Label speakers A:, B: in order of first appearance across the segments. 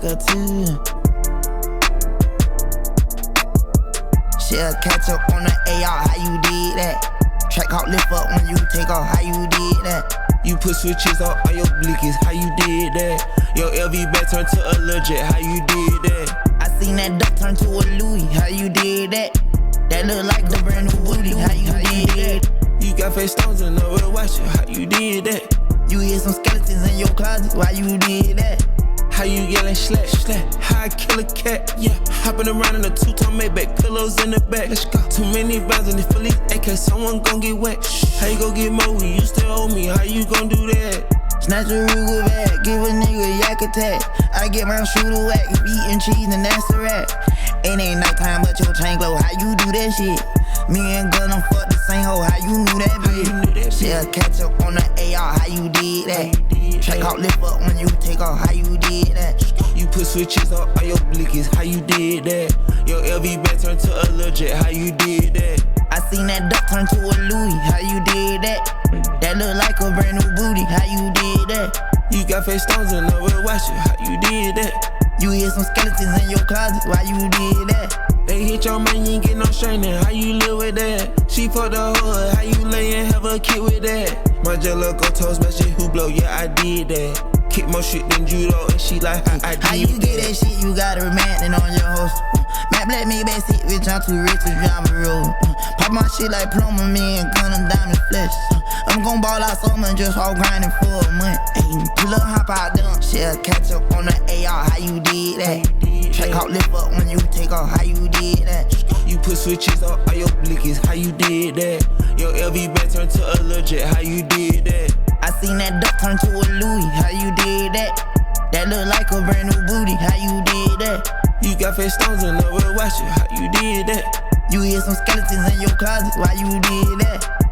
A: her too. She'll catch up on the AR, how you did that? Track out, lift up when you take off, how you did that?
B: You put switches on all your blickies, how you did that? Your LV bag turned to a legit, how you did that?
A: I seen that duck turn to a Louis, how you did that? That look like the brand new booty, how you did that?
B: You got face stones and nowhere to watch it, how you did that?
A: You hear some skeletons in your closet, why you did that?
B: How you yelling slap, slap, how I kill a cat, yeah. Hopping around in a two-tone Maybach, pillows in the back, let's go. Too many rounds in the Philly AK, someone gon' get wet. How you gon' get more when you still owe me, how you gon' do that?
A: Snatch a Ruger bag, give a nigga a yak attack. I get my shooter whack, eating cheese and that's a rat. It ain't nighttime but your chain glow, how you do that shit? Me and Gunna fuck the same hoe, how you knew that bitch? She'll catch up on the AR, how you did that? Track out, lift up when you take off, how you did that?
B: You put switches on all your blickies, how you did that? Your LV bag turned to a legit, how you did that?
A: I seen that duck turn to a Louis, how you did that? That look like a brand new booty, how you did that?
B: You got face stones and nowhere to watch it, how you did that?
A: You hear some skeletons in your closet, why you did that?
B: They hit your man, you ain't get no straining, how you live with that? She fucked the hood, how you lay and have a kid with that? My jello go toast, my shit who blow, yeah I did that. Kick more shit than judo and she like I did.
A: How you get that shit, you got a man on your host. Matt Black me back seat, bitch, I'm too rich to drive a road. Pop my shit like plumber, me and Gunna diamond flesh. I'm gon' ball out summer, just all grinding for a month. Ayy, pull up, hop out, dump. She'll catch up on the AR, how you did that? Track out, lift up when you take off, how you did that?
B: You put switches on all your blickies, how you did that? Your LV bag turned to a legit, how you did that?
A: I seen that duck turn to a Louis, how you did that? That look like a brand new booty, how you did that?
B: You got face stones and nowhere to watch it, how you did that?
A: You hear some skeletons in your closet, why you did that?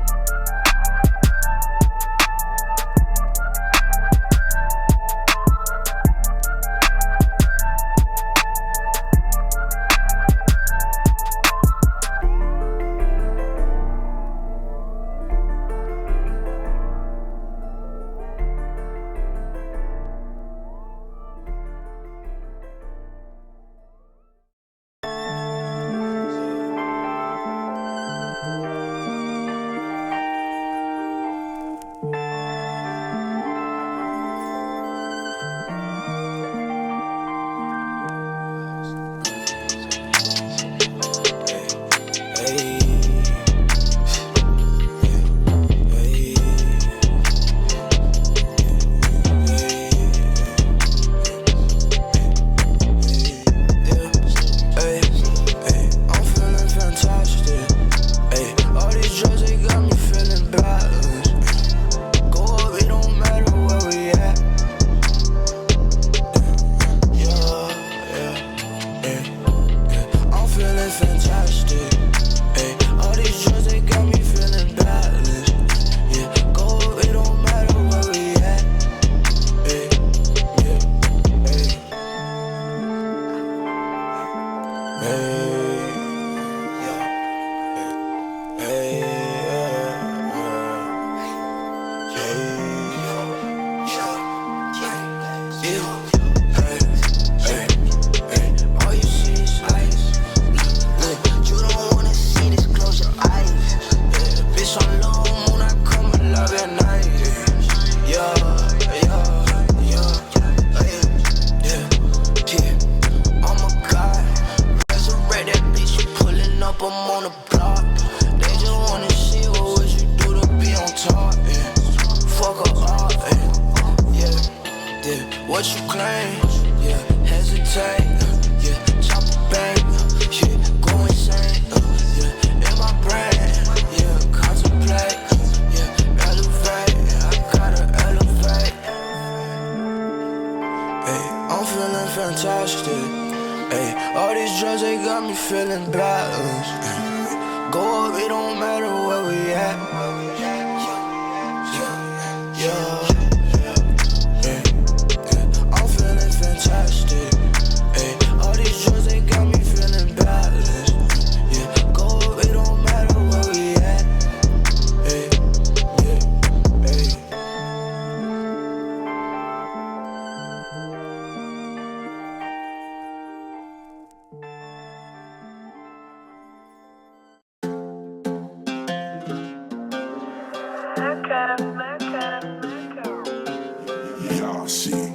C: see.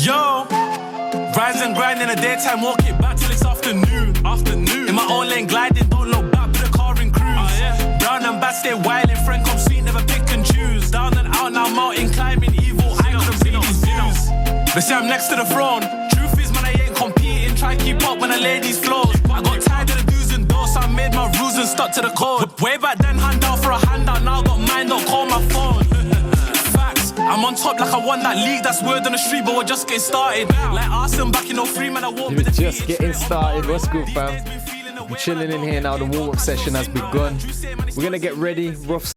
B: Yo, rise and grind in the daytime, walk it back till it's afternoon. In my own lane, gliding, don't look back, put the car in cruise. Brown and bad, stay wildin', friend come sweet, never pick and choose. Down and out, now mountain climbing, evil, I couldn't pay these views. They say I'm next to the throne. Truth is, man, I ain't competing, try keep up when I lay these flows. I got tired of the do's and don'ts, so I made my rules and stuck to the code. Way back then, hand out for a handout, now I got mine, don't call my phone. I'm on top like I won that league, that's word on the street, but we're just getting started. Like Arsenal back in 03, man, I won't be defeated.
D: Just getting started. What's good, fam? I'm chilling in here now. The warm-up session has begun. We're gonna get ready. Rough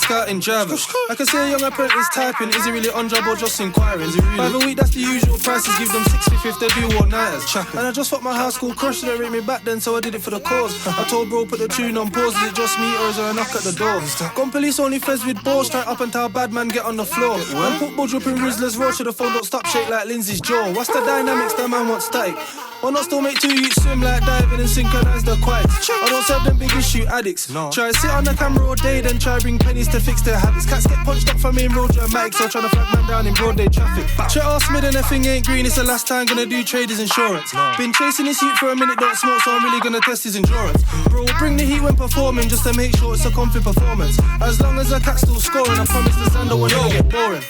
B: scouting drivers. I can see a young apprentice typing, is he really on job or just inquiring? By the week, that's the usual prices, give them 650 if they do all-nighters. And I just fucked my high school crush, they rate me back then, so I did it for the cause. I told bro, put the tune on pause, is it just me or is there a knock at the door? Gone police only feds with balls, straight up until a bad man get on the floor. And put Budge up in Rizzler's road, should the phone don't stop shake like Lindsay's jaw. What's the dynamics, that man wants static? Why not still make two youths swim like diving and synchronise the quiets? I don't serve them big issue addicts. No. Try sit on the camera all day, then try bring pennies to fix their habits. Cats get punched up for me in road dramatics, or trying to flag man down in broad day traffic. Chet ask me then the thing ain't green, it's the last time gonna do traders insurance. Been chasing this youth for a minute, don't smoke, so I'm really gonna test his endurance. Bro, bring the heat when performing, just to make sure it's a comfy performance. As long as the cat's still scoring, I promise the Sander will never get boring.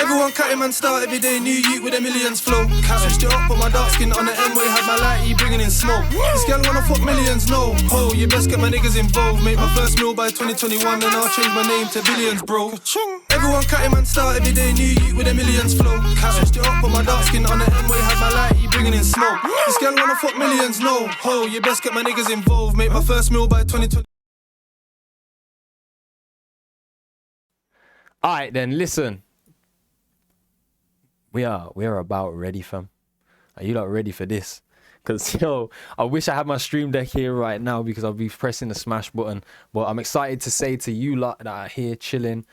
B: Everyone cutting man start every day, new youth with a millions flow. Switched it up, put my dark skin on the M-way, had my lighty bringing in smoke. This girl wanna fuck millions, no. Ho, you best get my niggas involved. Make my first meal by 2021, then I'll change my name to billions, bro. Everyone cutting man start every day, new youth with a millions flow. Switched it up, put my dark skin on the M-way, had my lighty bringing in smoke. This girl wanna fuck millions, no. Ho, you best get my niggas involved. Make my first meal by 2020.
D: Alright then, listen. We are about ready, fam. Are you not ready for this? Because, yo, I wish I had my stream deck here right now because I'll be pressing the smash button. But I'm excited to say to you lot that are here chilling,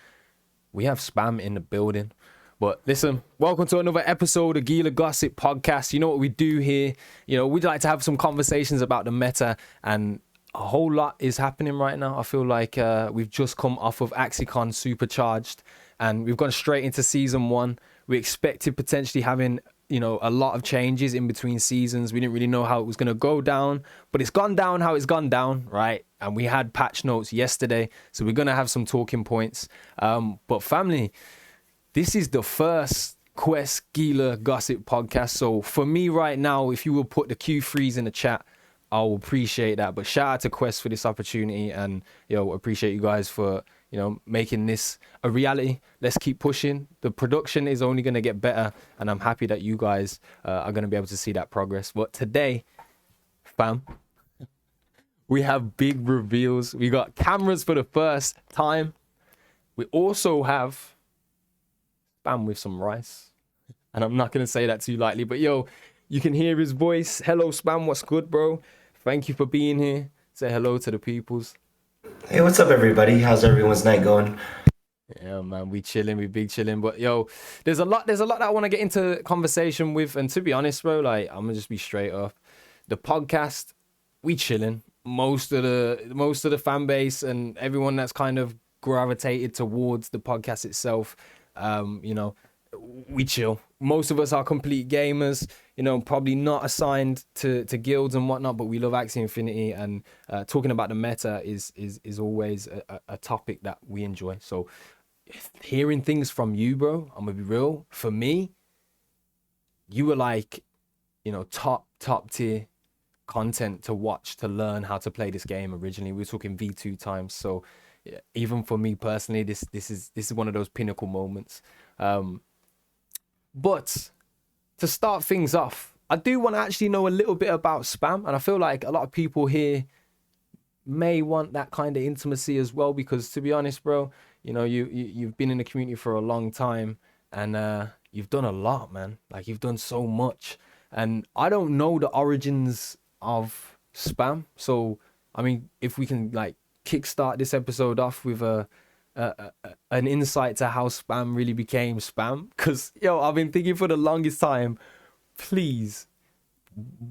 D: we have Spam in the building. But listen, welcome to another episode of GilaGossip Podcast. You know what we do here? You know, we'd like to have some conversations about the meta, and a whole lot is happening right now. I feel like we've just come off of AxiCon Supercharged, and we've gone straight into Season 1. We expected potentially having, you know, a lot of changes in between seasons. We didn't really know how it was going to go down, but it's gone down how it's gone down, right? And we had patch notes yesterday, so we're going to have some talking points. But family, this is the first Quest GilaGossip podcast. So for me right now, if you will put the Q3s in the chat, I'll appreciate that. But shout out to Quest for this opportunity, and appreciate you guys for making this a reality. Let's keep pushing. The production is only going to get better, and I'm happy that you guys are going to be able to see that progress. But today, fam, we have big reveals. We got cameras for the first time. We also have Spam with some rice, and I'm not going to say that too lightly, but you can hear his voice. Hello, Spam. What's good, bro? Thank you for being here. Say hello to the peoples.
C: Hey, what's up, everybody? How's everyone's night going?
D: Yeah, man, we chilling, we big chilling. But there's a lot that I want to get into conversation with. And to be honest, bro, like, I'm gonna just be straight up. The podcast, we chilling. Most of the fan base and everyone that's kind of gravitated towards the podcast itself, we chill. Most of us are complete gamers, probably not assigned to guilds and whatnot, but we love Axie Infinity, and talking about the meta is always a topic that we enjoy. So hearing things from you, bro, I'm gonna be real. For me, you were like, top tier content to watch to learn how to play this game. Originally, we were talking V2 times, so yeah, even for me personally, this is one of those pinnacle moments. But to start things off, I do want to actually know a little bit about Spam, and I feel like a lot of people here may want that kind of intimacy as well, because to be honest, bro, you've been in the community for a long time, and you've done a lot, man. Like, you've done so much, and I don't know the origins of Spam. So I mean, if we can like kickstart this episode off with an insight to how Spam really became Spam, because I've been thinking for the longest time, please,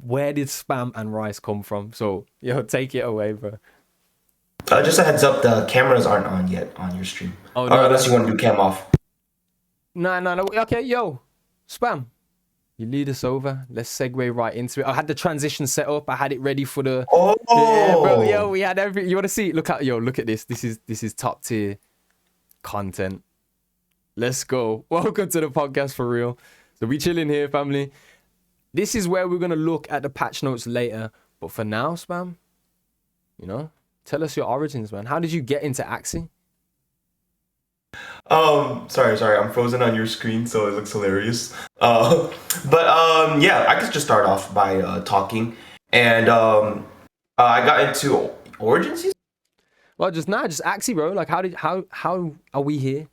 D: where did Spam and Rice come from? So take it away, bro.
C: Just a heads up, the cameras aren't on yet on your stream. Oh, no, unless you want to do cam off.
D: No. Okay, Spam, you lead us over. Let's segue right into it. I had the transition set up. I had it ready for the.
C: Oh,
D: yeah, bro. We had every. You want to see? Look at this. This is top tier content. Let's go. Welcome to the podcast for real. So we chilling here, family. This is where we're gonna look at the patch notes later. But for now, Spam, tell us your origins, man. How did you get into Axie?
C: Sorry, I'm frozen on your screen, so it looks hilarious. But I could just start off by talking, and I got into Origins.
D: Well, just Axie, bro. Like, how are we here?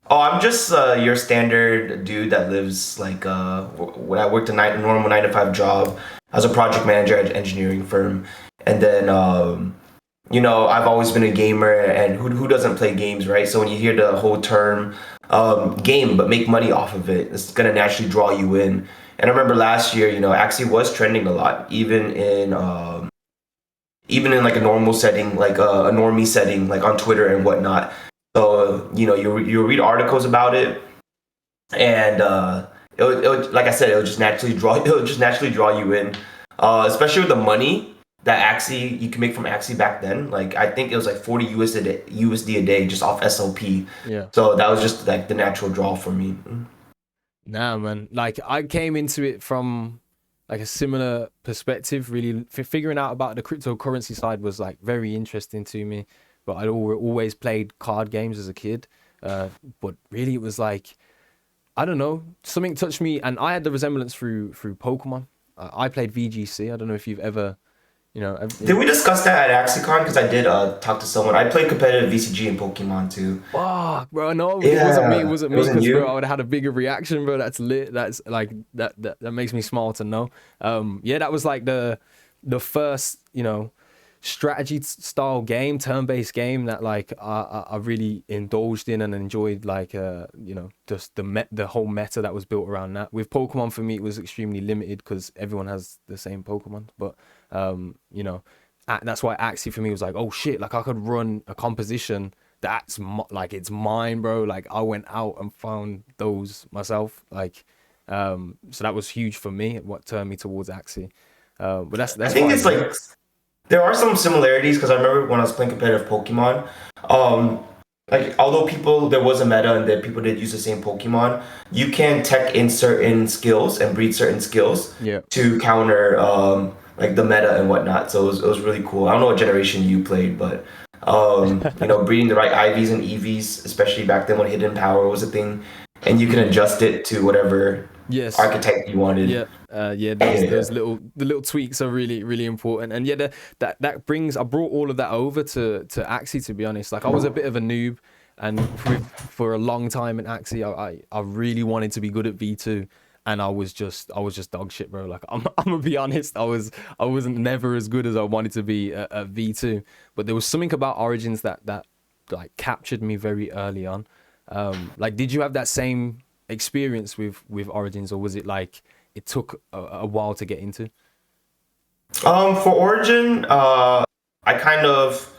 C: Oh, I'm just your standard dude that lives like when I worked a normal 9 to 5 job as a project manager at an engineering firm, and then I've always been a gamer, and who doesn't play games, right? So when you hear the whole term game, but make money off of it, it's gonna naturally draw you in. And I remember last year, Axie was trending a lot, even in like a normal setting, like a normie setting, like on Twitter and whatnot. So you read articles about it, and like I said, it'll just naturally draw you in, especially with the money that Axie you can make from Axie back then. Like I think it was like 40 USD a day just off SLP.
D: Yeah.
C: So that was just like the natural draw for me.
D: Nah, man. Like I came into it from like a similar perspective. Really, figuring out about the cryptocurrency side was like very interesting to me. But I'd always played card games as a kid. But really, it was like, I don't know, something touched me, and I had the resemblance through Pokemon. I played VGC. I don't know if you've ever,
C: Did we discuss that at AxieCon? Because I did talk to someone. I played competitive VCG in Pokemon too.
D: Fuck, bro, no,
C: Yeah,
D: it wasn't me. It wasn't me because,
C: you?
D: bro, I would have had a bigger reaction, bro. That's lit. That's like that makes me smile to know. Yeah, that was like the first, strategy style game, turn-based game that like I really indulged in and enjoyed, like just the whole meta that was built around that. With Pokemon, for me, it was extremely limited because everyone has the same Pokemon, but that's why Axie for me was like, oh shit, like I could run a composition that's like it's mine, bro. Like I went out and found those myself, like so that was huge for me, what turned me towards Axie. But that's
C: I think it's like there are some similarities because I remember when I was playing competitive Pokemon, like although there was a meta and that people did use the same Pokemon, you can tech in certain skills and breed certain skills to counter like the meta and whatnot. So it was really cool. I don't know what generation you played, but breeding the right IVs and EVs, especially back then when hidden power was a thing, and you can adjust it to whatever archetype you wanted.
D: Those little tweaks are really, really important. And that brings, I brought all of that over to Axie, to be honest. Like I was a bit of a noob, and for a long time in Axie, I really wanted to be good at V2, and I was just dog shit, bro. Like I'm gonna be honest, I wasn't never as good as I wanted to be at V2. But there was something about Origins that like captured me very early on. Like did you have that same experience with Origins, or was it like it took a while to get into?
C: For Origin, I kind of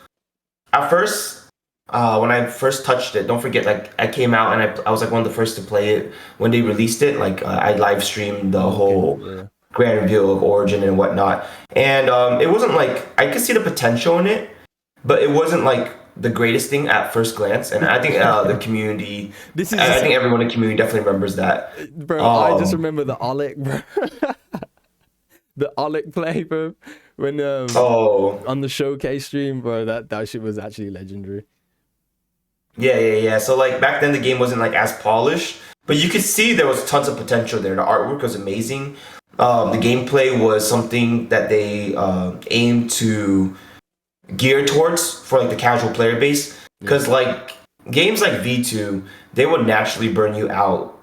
C: at first when I first touched it, don't forget, like I came out and I was like one of the first to play it when they released it. Like I live streamed the whole grand reveal of Origin and whatnot, and it wasn't like I could see the potential in it, but it wasn't like the greatest thing at first glance. And I think the community, I think everyone in the community definitely remembers that.
D: Bro, I just remember the Alec, bro. The Alec play, bro, when on the showcase stream, bro. That shit was actually legendary.
C: Yeah. So like back then the game wasn't like as polished, but you could see there was tons of potential there. The artwork was amazing. The gameplay was something that they aimed to gear towards for like the casual player base, because like games like V2, they would naturally burn you out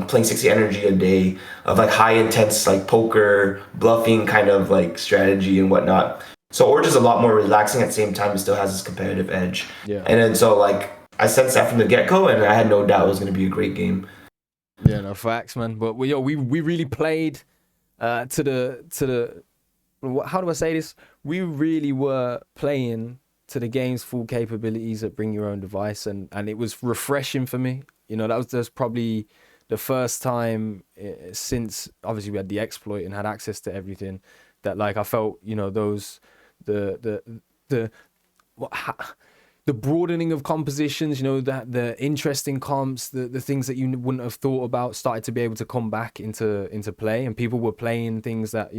C: playing 60 energy a day of like high intense like poker bluffing kind of like strategy and whatnot. So Origin's a lot more relaxing, at the same time it still has this competitive edge. And then so like I sensed that from the get-go, and I had no doubt it was going to be a great game.
D: Yeah, no facts, man. But we really played to the how do I say this? We really were playing to the game's full capabilities at bring your own device, and it was refreshing for me. That was probably the first time since obviously we had the exploit and had access to everything that like I felt those the broadening of compositions, that the interesting comps, the things that you wouldn't have thought about started to be able to come back into play, and people were playing things that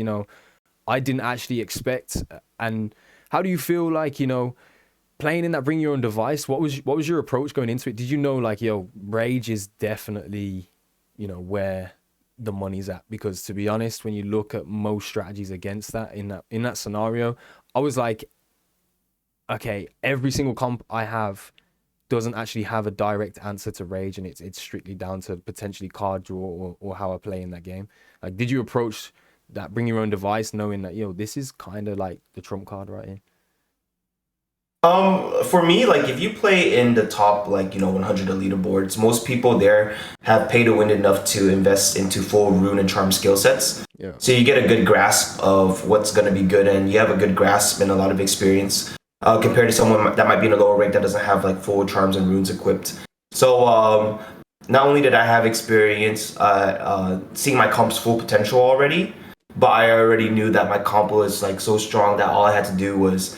D: I didn't actually expect. And how do you feel like, playing in that bring your own device? What was your approach going into it? Did you know like, Rage is definitely, where the money's at? Because to be honest, when you look at most strategies against that in that scenario, I was like, okay, every single comp I have doesn't actually have a direct answer to rage, and it's strictly down to potentially card draw or how I play in that game. Like, did you approach that bring your own device knowing that, this is kind of like the trump card right here?
C: For me, like if you play in the top, like 100 leaderboards, most people there have paid to win enough to invest into full rune and charm skill sets.
D: Yeah.
C: So you get a good grasp of what's going to be good, and you have a good grasp and a lot of experience compared to someone that might be in a lower rank that doesn't have like full charms and runes equipped. So not only did I have experience seeing my comp's full potential already, but I already knew that my comp was like so strong that all I had to do was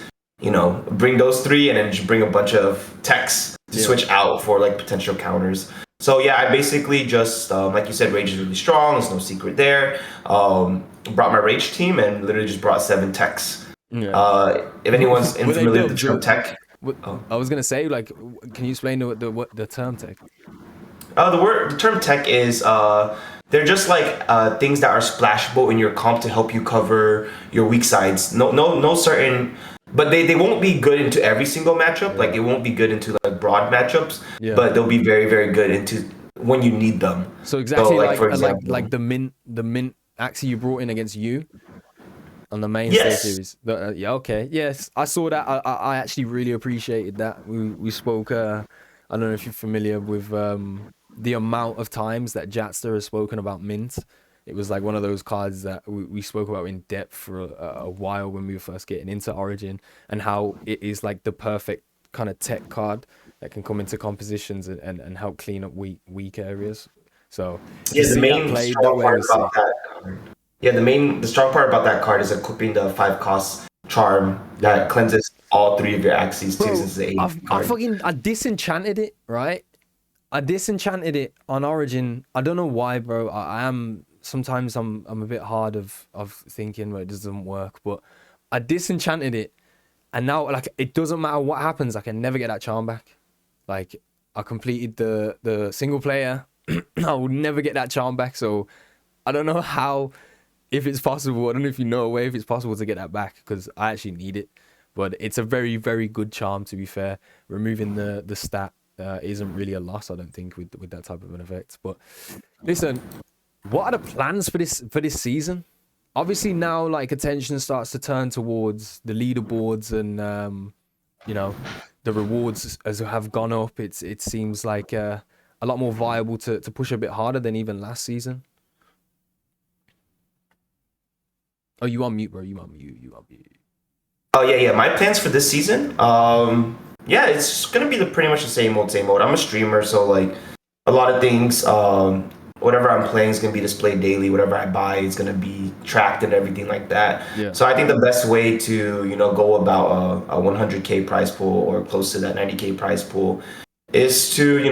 C: bring those three and then just bring a bunch of techs to switch out for like potential counters. So yeah, I basically just, like you said, Rage is really strong. There's no secret there. Brought my Rage team and literally just brought 7 techs.
D: Yeah.
C: If anyone's familiar with the term tech.
D: I was gonna say, like, can you explain the term tech?
C: The term tech is they're just like things that are splashable in your comp to help you cover your weak sides. No certain. But they won't be good into every single matchup. Like, it won't be good into like broad matchups.
D: Yeah.
C: But they'll be very, very good into when you need them.
D: So exactly
C: for example,
D: like the mint Axie you brought in against you on the main
C: Yes.
D: stage series. Yeah, okay, yes, I saw that. I actually really appreciated that. We spoke. I don't know if you're familiar with the amount of times that Jatster has spoken about mint. It was like one of those cards that we spoke about in depth for a while when we were first getting into Origin, and how it is like the perfect kind of tech card that can come into compositions and help clean up weak areas. So
C: yeah, the strong part about that card is equipping the 5 cost charm that cleanses all 3 of your Axies too, since it's the 8 card.
D: I disenchanted it, right? I disenchanted it on Origin. I don't know why, bro. I am sometimes I'm a bit hard of thinking where it doesn't work, but I disenchanted it, and now like it doesn't matter what happens, I can never get that charm back. Like, I completed the single player, I will never get that charm back. So I don't know how, if it's possible. I don't know if you know a way if it's possible to get that back, because I actually need it. But it's a very, very good charm, to be fair. Removing the stat isn't really a loss, I don't think, with that type of an effect. But listen, what are the plans for this season? Obviously now, like, attention starts to turn towards the leaderboards, and the rewards as have gone up. It seems like a lot more viable to push a bit harder than even last season. Oh, you on mute, bro. You on mute.
C: Oh yeah. My plans for this season, it's gonna be pretty much the same old. I'm a streamer, so like a lot of things. Whatever I'm playing is going to be displayed daily. Whatever I buy is going to be tracked and everything like that.
D: Yeah.
C: So I think the best way to, go about a 100K prize pool or close to that 90K prize pool is to,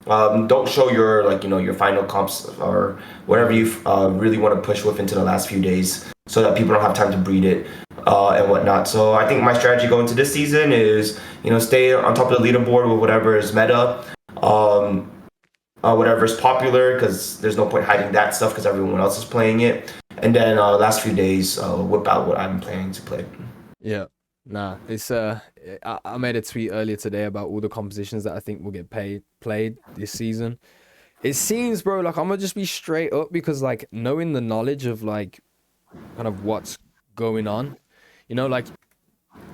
C: don't show your final comps or whatever you really want to push with into the last few days, so that people don't have time to breed it and whatnot. So I think my strategy going into this season is, stay on top of the leaderboard with whatever is meta. Whatever is popular, because there's no point hiding that stuff because everyone else is playing it. And then last few days, whip out what I'm planning to play.
D: Yeah, nah, it's I made a tweet earlier today about all the compositions that I think will get played this season. It seems, bro, like I'm gonna just be straight up, because like knowing the knowledge of like kind of what's going on, like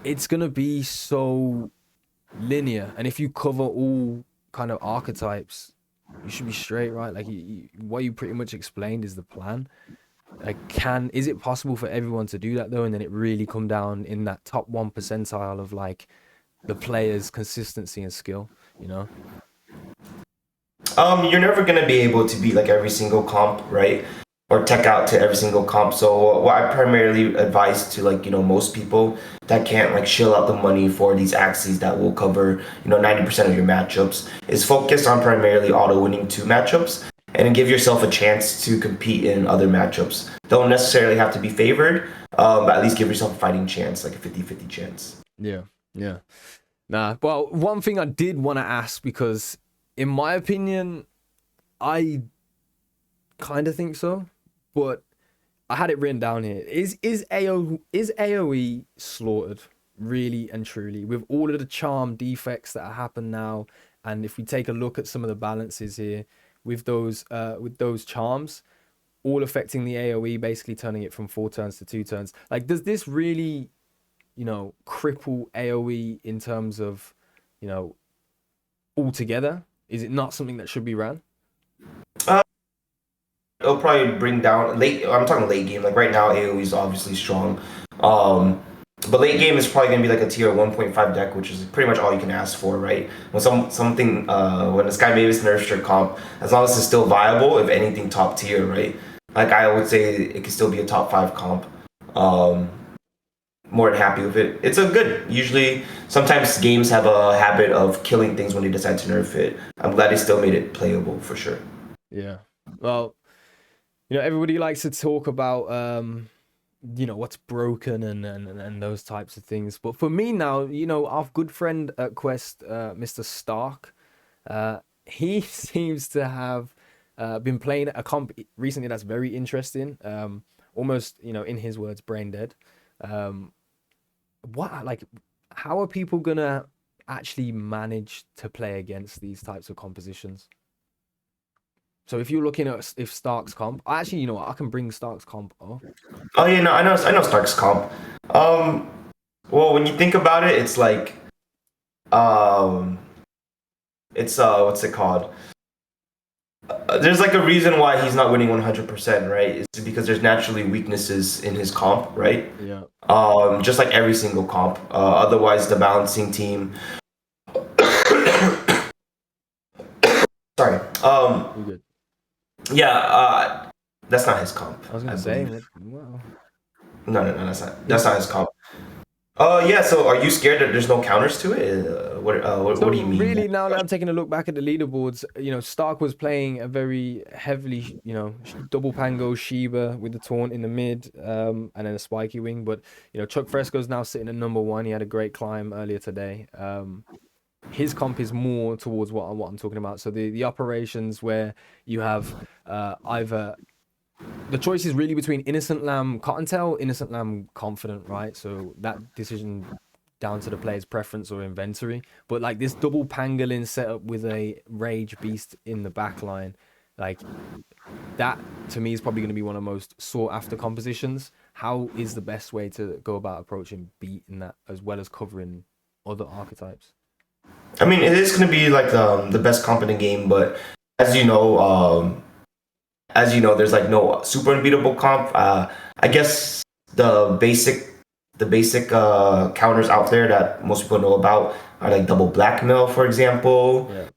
D: it's gonna be so linear, and if you cover all kind of archetypes, you should be straight, right? Like what you pretty much explained is the plan. Like, is it possible for everyone to do that though? And then it really come down in that top 1 percentile of like the player's consistency and skill,
C: You're never gonna be able to beat like every single comp, right? Or tech out to every single comp. So what I primarily advise to most people that can't like shill out the money for these Axies that will cover 90% of your matchups is focus on primarily auto winning 2 matchups, and then give yourself a chance to compete in other matchups. Don't necessarily have to be favored, but at least give yourself a fighting chance, like a 50-50 chance.
D: Yeah. Nah, well, one thing I did want to ask, because in my opinion, I kind of think so, but I had it written down here. Is AOE slaughtered? really and truly, with all of the charm defects that happen now, and if we take a look at some of the balances here with those charms, all affecting the AoE, basically turning it from 4 turns to 2 turns. Like, does this really, cripple AoE in terms of, altogether? Is it not something that should be ran?
C: It'll probably bring down late. I'm talking late game. Like right now, AoE is obviously strong. But late game is probably gonna be like a tier 1.5 deck, which is pretty much all you can ask for, right? When when the Sky Mavis nerfs your comp, as long as it's still viable, if anything, top tier, right? Like I would say, it could still be a top 5 comp. More than happy with it. It's a good. Usually, sometimes games have a habit of killing things when they decide to nerf it. I'm glad they still made it playable for sure.
D: Yeah. Well, everybody likes to talk about what's broken and those types of things. But for me now, our good friend at Quest, Mr. Stark, he seems to have been playing a comp recently that's very interesting. Almost, in his words, brain dead. How are people gonna actually manage to play against these types of compositions? So if you're looking at if Stark's comp, actually, you know what, I can bring Stark's comp up.
C: Oh yeah, no, I know Stark's comp. Well, when you think about it, it's like, it's what's it called? There's like a reason why he's not winning 100%, right? It's because there's naturally weaknesses in his comp, right?
D: Yeah.
C: Just like every single comp. Otherwise, the balancing team. Sorry.
D: You're good.
C: Yeah. That's not his comp.
D: I was gonna say, wow.
C: No, that's not his comp. Yeah. So, are you scared that there's no counters to it? What do you mean?
D: Really, now that I'm taking a look back at the leaderboards, Stark was playing a very heavily, double Pango Sheba with the taunt in the mid, and then a spiky wing. But Chuck Fresco's now sitting at number 1. He had a great climb earlier today. His comp is more towards what I'm talking about. So the operations where you have either the choice is really between Innocent Lamb Cottontail, Innocent Lamb Confident, right? So that decision down to the player's preference or inventory. But like this double pangolin setup with a Rage Beast in the back line, like that to me is probably going to be one of the most sought after compositions. How is the best way to go about approaching beating that as well as covering other archetypes?
C: I mean, it is going to be like the best comp in the game, but as you know, there's like no super unbeatable comp. I guess the basic counters out there that most people know about are like double blackmail, for example.
D: Yeah.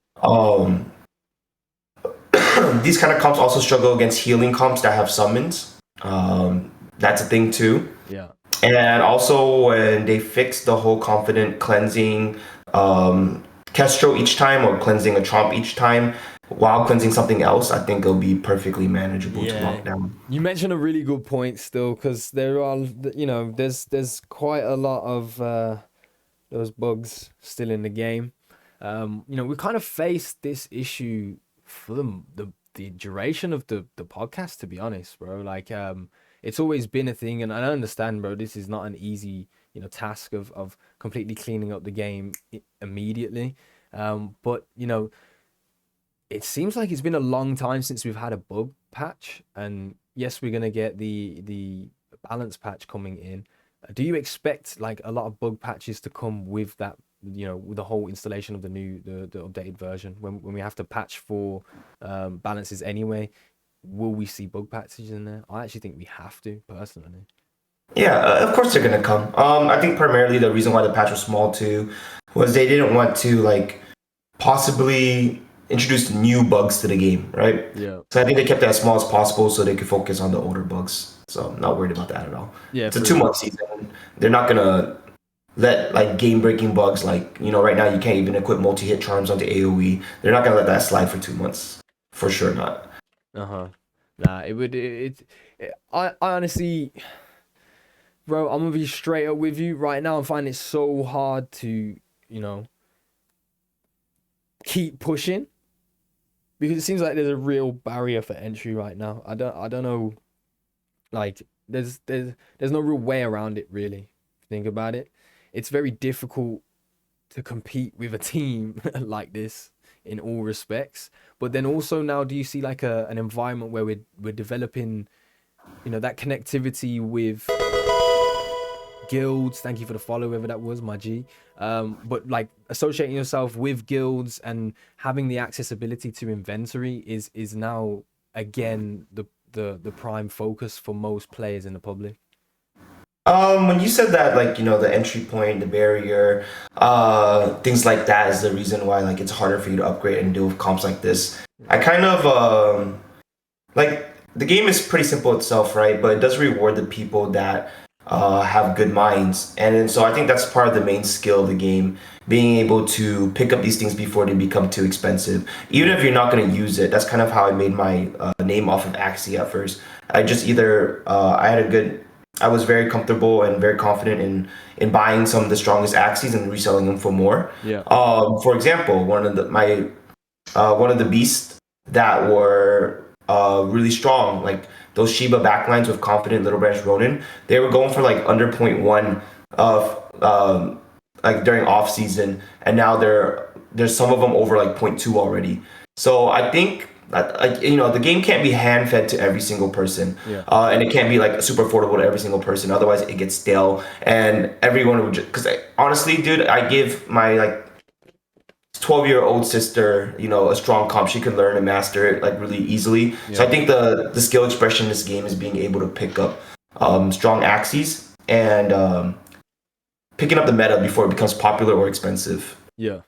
C: These kind of comps also struggle against healing comps that have summons. That's a thing too.
D: Yeah.
C: And also when they fix the whole confident cleansing Kestro each time or cleansing a Tromp each time while cleansing something else, I think it'll be perfectly manageable to lock down.
D: You mentioned a really good point still, because there are, there's quite a lot of those bugs still in the game. We kind of faced this issue for the duration of the podcast, to be honest, bro. Like, it's always been a thing, and I understand, bro, this is not an easy, task of completely cleaning up the game immediately. But, it seems like it's been a long time since we've had a bug patch, and yes, we're gonna get the balance patch coming in. Do you expect like a lot of bug patches to come with that, with the whole installation of the updated version when we have to patch for balances anyway? Will we see bug patches in there? I actually think we have to, personally.
C: Yeah, of course they're gonna come. I think primarily the reason why the patch was small too was they didn't want to like possibly introduce new bugs to the game, right?
D: Yeah.
C: So I think they kept it as small as possible so they could focus on the older bugs. So I'm not worried about that at all.
D: Yeah,
C: it's a 2-month season. They're not gonna let like game breaking bugs like right now you can't even equip multi hit charms onto AoE. They're not gonna let that slide for 2 months. For sure not.
D: Nah, it would. I honestly, bro, I'm gonna be straight up with you right now. I'm finding it so hard to, keep pushing because it seems like there's a real barrier for entry right now. I don't know. Like, there's no real way around it, really. If you think about it. it's very difficult to compete with a team like this in all respects. But then also now, do you see like an environment where we're developing, you know, that connectivity with guilds? Thank you for the follow, whoever that was, my G. But like associating yourself with guilds and having the accessibility to inventory is now again the prime focus for most players in the public.
C: When you said that, like, you know, the entry point, the barrier, things like that is the reason why like it's harder for you to upgrade and deal with comps like this. I kind of like the game is pretty simple itself, right? But it does reward the people that have good minds, and then, so I think that's part of the main skill of the game, being able to pick up these things before they become too expensive. Even if you're not going to use it, that's kind of how I made my name off of Axie at first. I just either I was very comfortable and very confident in buying some of the strongest Axies and reselling them for more.
D: Yeah.
C: For example, one of the beasts that were really strong, like those Shiba backlines with confident Little Branch Ronin, they were going for like under 0.1 of like during off season, and now there's some of them over like 0.2 already. So I think like, you know, the game can't be hand fed to every single person, and it can't be like super affordable to every single person. Otherwise, it gets stale, and everyone would just, because honestly, dude, I give my like 12-year-old sister, you know, a strong comp. She can learn and master it like really easily. So I think the skill expression in this game is being able to pick up strong Axies and picking up the meta before it becomes popular or expensive.
D: Yeah.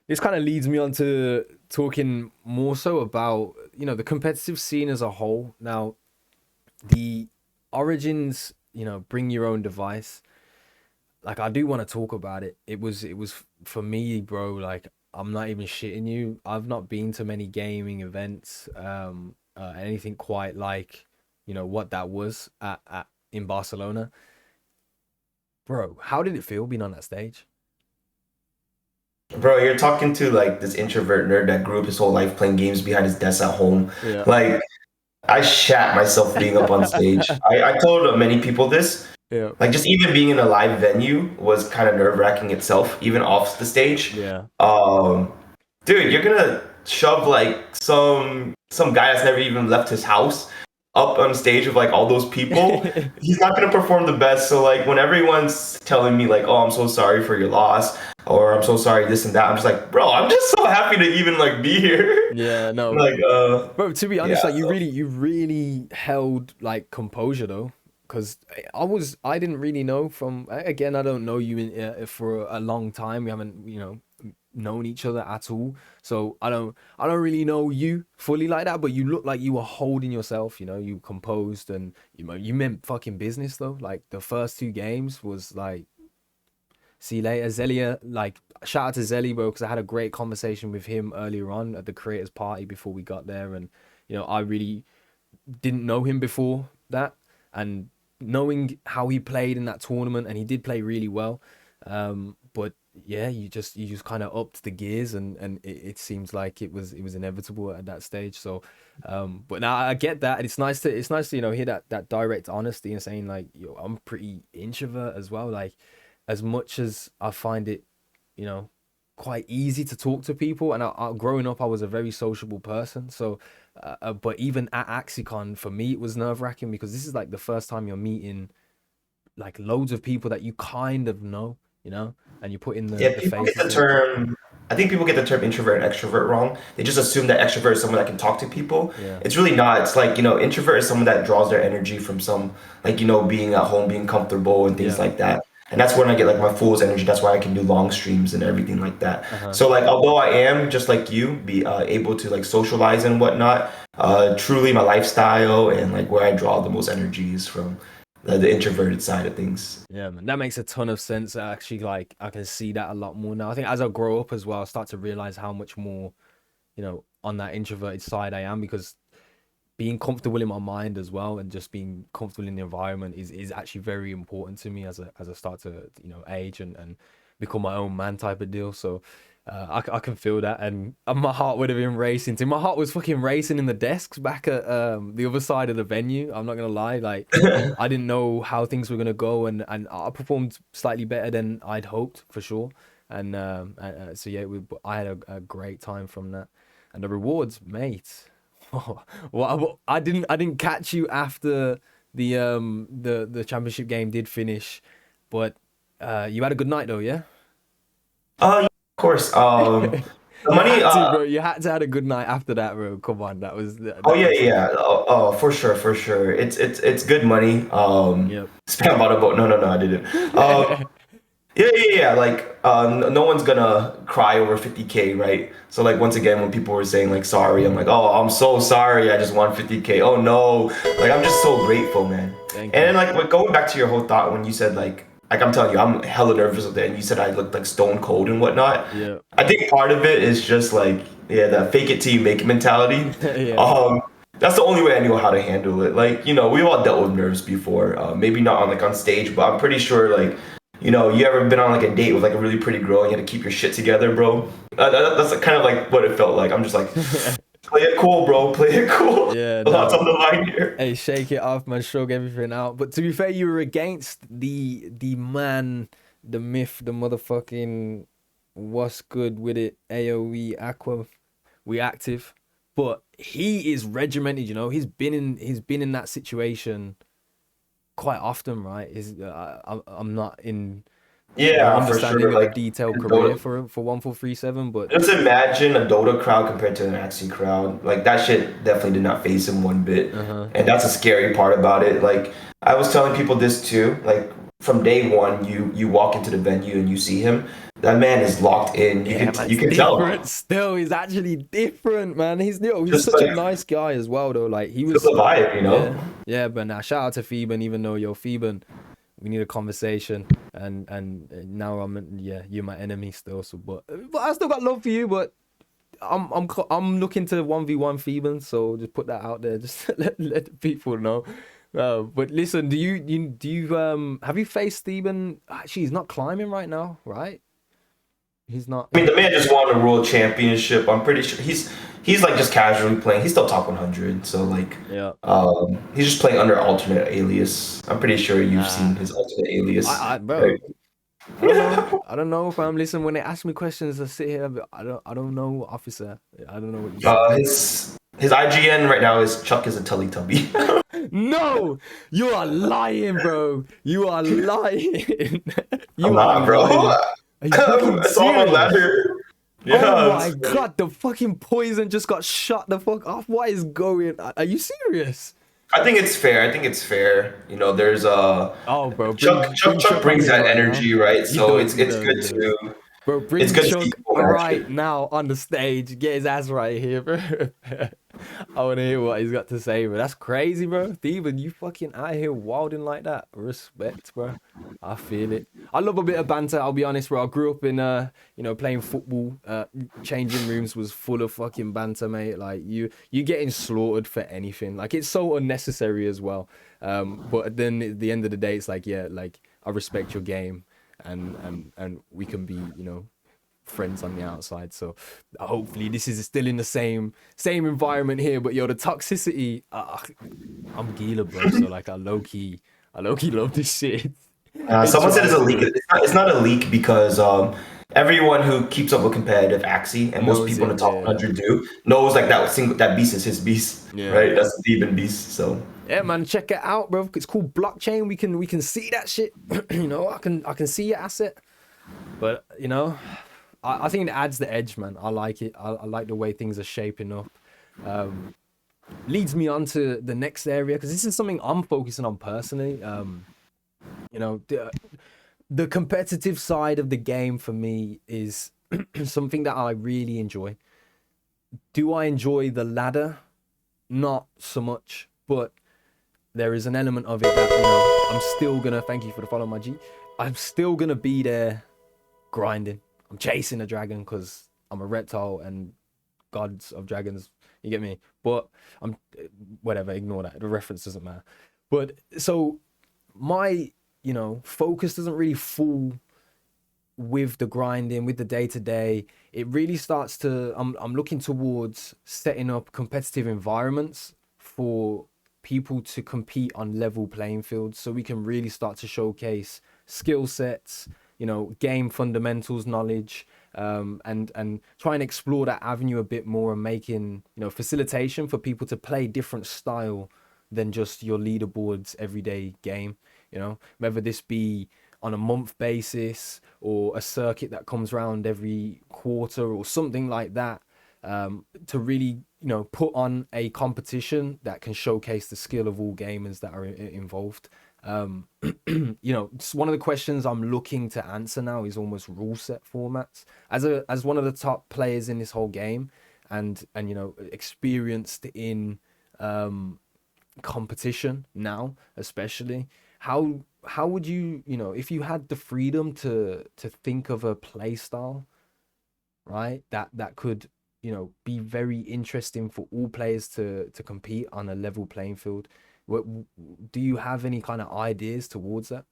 D: This kind of leads me on to talking more so about, you know, the competitive scene as a whole. Now, the Origins, you know, bring your own device. Like, I do want to talk about it. It was for me, bro, like, I'm not even shitting you. I've not been to many gaming events, anything quite like, you know, what that was in Barcelona. Bro, how did it feel being on that stage?
C: Bro, you're talking to like this introvert nerd that grew up his whole life playing games behind his desk at home.
D: Yeah.
C: Like, I shat myself being up on stage. I told many people this.
D: Yeah.
C: Like, just even being in a live venue was kind of nerve-wracking itself, even off the stage.
D: Yeah.
C: Dude, you're gonna shove like some guy that's never even left his house up on stage with like all those people. He's not gonna perform the best. So like when everyone's telling me like, oh, I'm so sorry for your loss, or I'm so sorry this and that, I'm just like, bro, I'm just so happy to even like be here.
D: Yeah, no.
C: Like
D: bro, to be honest,
C: yeah,
D: like you really held like composure though, because I didn't really know from, again, I don't know you for a long time. We haven't, you know, known each other at all, so I don't really know you fully like that, but you look like you were holding yourself, you know, you composed, and you meant fucking business though. Like the first two games was like, see you later, Zelia. Like, shout out to Zelly, bro, because I had a great conversation with him earlier on at the creators party before we got there, and you know, I really didn't know him before that, and knowing how he played in that tournament, and he did play really well, but yeah, you just kind of upped the gears, and it seems like it was inevitable at that stage. So but now I get that, and it's nice to you know, hear that direct honesty and saying like, yo, I'm pretty introvert as well. Like, as much as I find it, you know, quite easy to talk to people, and growing up I was a very sociable person, so but even at AxieCon, for me it was nerve-wracking, because this is like the first time you're meeting like loads of people that you kind of know, you know, and you put in the
C: people get the
D: faces.
C: term. I think people get the term introvert and extrovert wrong. They just assume that extrovert is someone that can talk to people.
D: Yeah.
C: It's really not. It's like, you know, introvert is someone that draws their energy from some, like, you know, being at home, being comfortable and things like that. And that's when I get like my fool's energy. That's why I can do long streams and everything like that. So like, although I am just like you, be able to like socialize and whatnot, truly my lifestyle and like where I draw the most energy is from the introverted side of things.
D: Yeah, man, that makes a ton of sense. Actually, like, I can see that a lot more now. I think as I grow up as well, I start to realize how much more, you know, on that introverted side I am, because being comfortable in my mind as well, and just being comfortable in the environment is actually very important to me as I start to, you know, age and become my own man type of deal. So I can feel that, and my heart would have been racing too. My heart was fucking racing in the desks back at the other side of the venue. I'm not gonna lie, like I didn't know how things were gonna go, and I performed slightly better than I'd hoped for sure. And so yeah, I had a great time from that, and the rewards, mate. Well, I didn't catch you after the championship game did finish, but you had a good night though, yeah.
C: Yeah, of course. The money.
D: Bro. You had to have a good night after that, bro. Come on,
C: Oh yeah, yeah. For sure, for sure. It's good money.
D: Yep.
C: Spam about a boat. No, I didn't. Yeah. Like, no one's gonna cry over 50K, right? So like once again, when people were saying like sorry, I'm like, oh, I'm so sorry. I just won 50K. Oh no, like I'm just so grateful, man.
D: Thank
C: And then like going back to your whole thought when you said like I'm telling you, I'm hella nervous with it, and you said I looked like stone cold and whatnot.
D: Yeah.
C: I think part of it is just like that fake it till you make it mentality.
D: Yeah.
C: That's the only way I know how to handle it. Like, we've all dealt with nerves before. Maybe not on stage, but I'm pretty sure like, you ever been on like a date with like a really pretty girl and you had to keep your shit together, bro? That's kind of like what it felt like. I'm just like, play it cool, bro. Play it cool.
D: Yeah,
C: Lots on the line here.
D: Hey, shake it off, man. Shrug everything out. But to be fair, you were against the man, the myth, the motherfucking what's good with it, AOE Aqua reactive. But he is regimented, He's been in that situation quite often, right? I'm not in understanding
C: for sure.
D: of
C: Like,
D: a detailed career for 1437, but
C: just imagine a Dota crowd compared to an Axie crowd. Like, that shit definitely did not phase him one bit. And that's a scary part about it. Like, I was telling people this too. Like, from day one, you walk into the venue and you see him. That man is locked in. You can tell.
D: Still, he's actually different, man. He's
C: Just
D: such
C: like,
D: a nice guy as well, though. Like he was
C: the vibe,
D: Yeah, but now shout out to Phoeben, even though you're Phoeben. We need a conversation, and now you're my enemy still. So, but I still got love for you. But I'm looking to 1v1 Phoeben, so just put that out there. Just let the people know. But listen, do you have you faced Steven? Actually, he's not climbing right now, right? He's not.
C: I mean, the man just won a world championship. I'm pretty sure he's like just casually playing. He's still top 100, so like,
D: yeah.
C: He's just playing under alternate alias. I'm pretty sure you've seen his alternate alias.
D: Bro.
C: Right?
D: I don't know, fam. Listen, when they ask me questions, I sit here. I don't know, officer. I don't know what you say.
C: His IGN right now is Chuck is a Teletubby.
D: No, you are lying, bro. You are lying.
C: I'm not, bro.
D: Are you fucking
C: It's on my
D: serious?
C: ladder. Yeah,
D: oh my god, the fucking poison just got shut the fuck off. What is going on? Are you serious?
C: I think it's fair. There's
D: oh, bro.
C: Chuck brings that energy, right? So it's good to.
D: Bro, bring Chuck right now on the stage. Get his ass right here, bro. I want to hear what he's got to say, bro. That's crazy, bro. Steven, you fucking out here wilding like that. Respect, bro. I feel it. I love a bit of banter, I'll be honest, bro. I grew up in, playing football. Changing rooms was full of fucking banter, mate. Like, you're getting slaughtered for anything. Like, it's so unnecessary as well. But then at the end of the day, it's like, yeah, like, I respect your game. And we can be, friends on the outside. So hopefully this is still in the same environment here. But the toxicity, I'm Gila, bro. So like I low key love this shit.
C: Someone said it's a leak. It's not a leak because everyone who keeps up with competitive Axie and most people in the top 100 do knows like that beast is his beast, right? That's the Theban beast. So
D: yeah, man, check it out, bro. It's called blockchain. We can see that shit. I can see your asset. But I think it adds the edge, man. I like it. I like the way things are shaping up. Leads me on to the next area because this is something I'm focusing on personally. The competitive side of the game for me is something that I really enjoy. Do I enjoy the ladder? Not so much, but there is an element of it that, I'm still gonna, thank you for the follow, my G. I'm still gonna be there grinding. I'm chasing a dragon because I'm a reptile and gods of dragons, you get me? But I'm, whatever, ignore that. The reference doesn't matter. But so my, focus doesn't really fall with the grinding, with the day to day, it really starts to. I'm looking towards setting up competitive environments for people to compete on level playing fields, so we can really start to showcase skill sets, game fundamentals knowledge, and try and explore that avenue a bit more, and making facilitation for people to play different style than just your leaderboards everyday game. Whether this be on a month basis or a circuit that comes around every quarter or something like that, to really put on a competition that can showcase the skill of all gamers that are involved. It's one of the questions I'm looking to answer now is almost rule set formats. As one of the top players in this whole game, and experienced in competition now, especially, how would you, if you had the freedom to think of a play style, right, that could be very interesting for all players to compete on a level playing field? What do you have any kind of ideas towards that?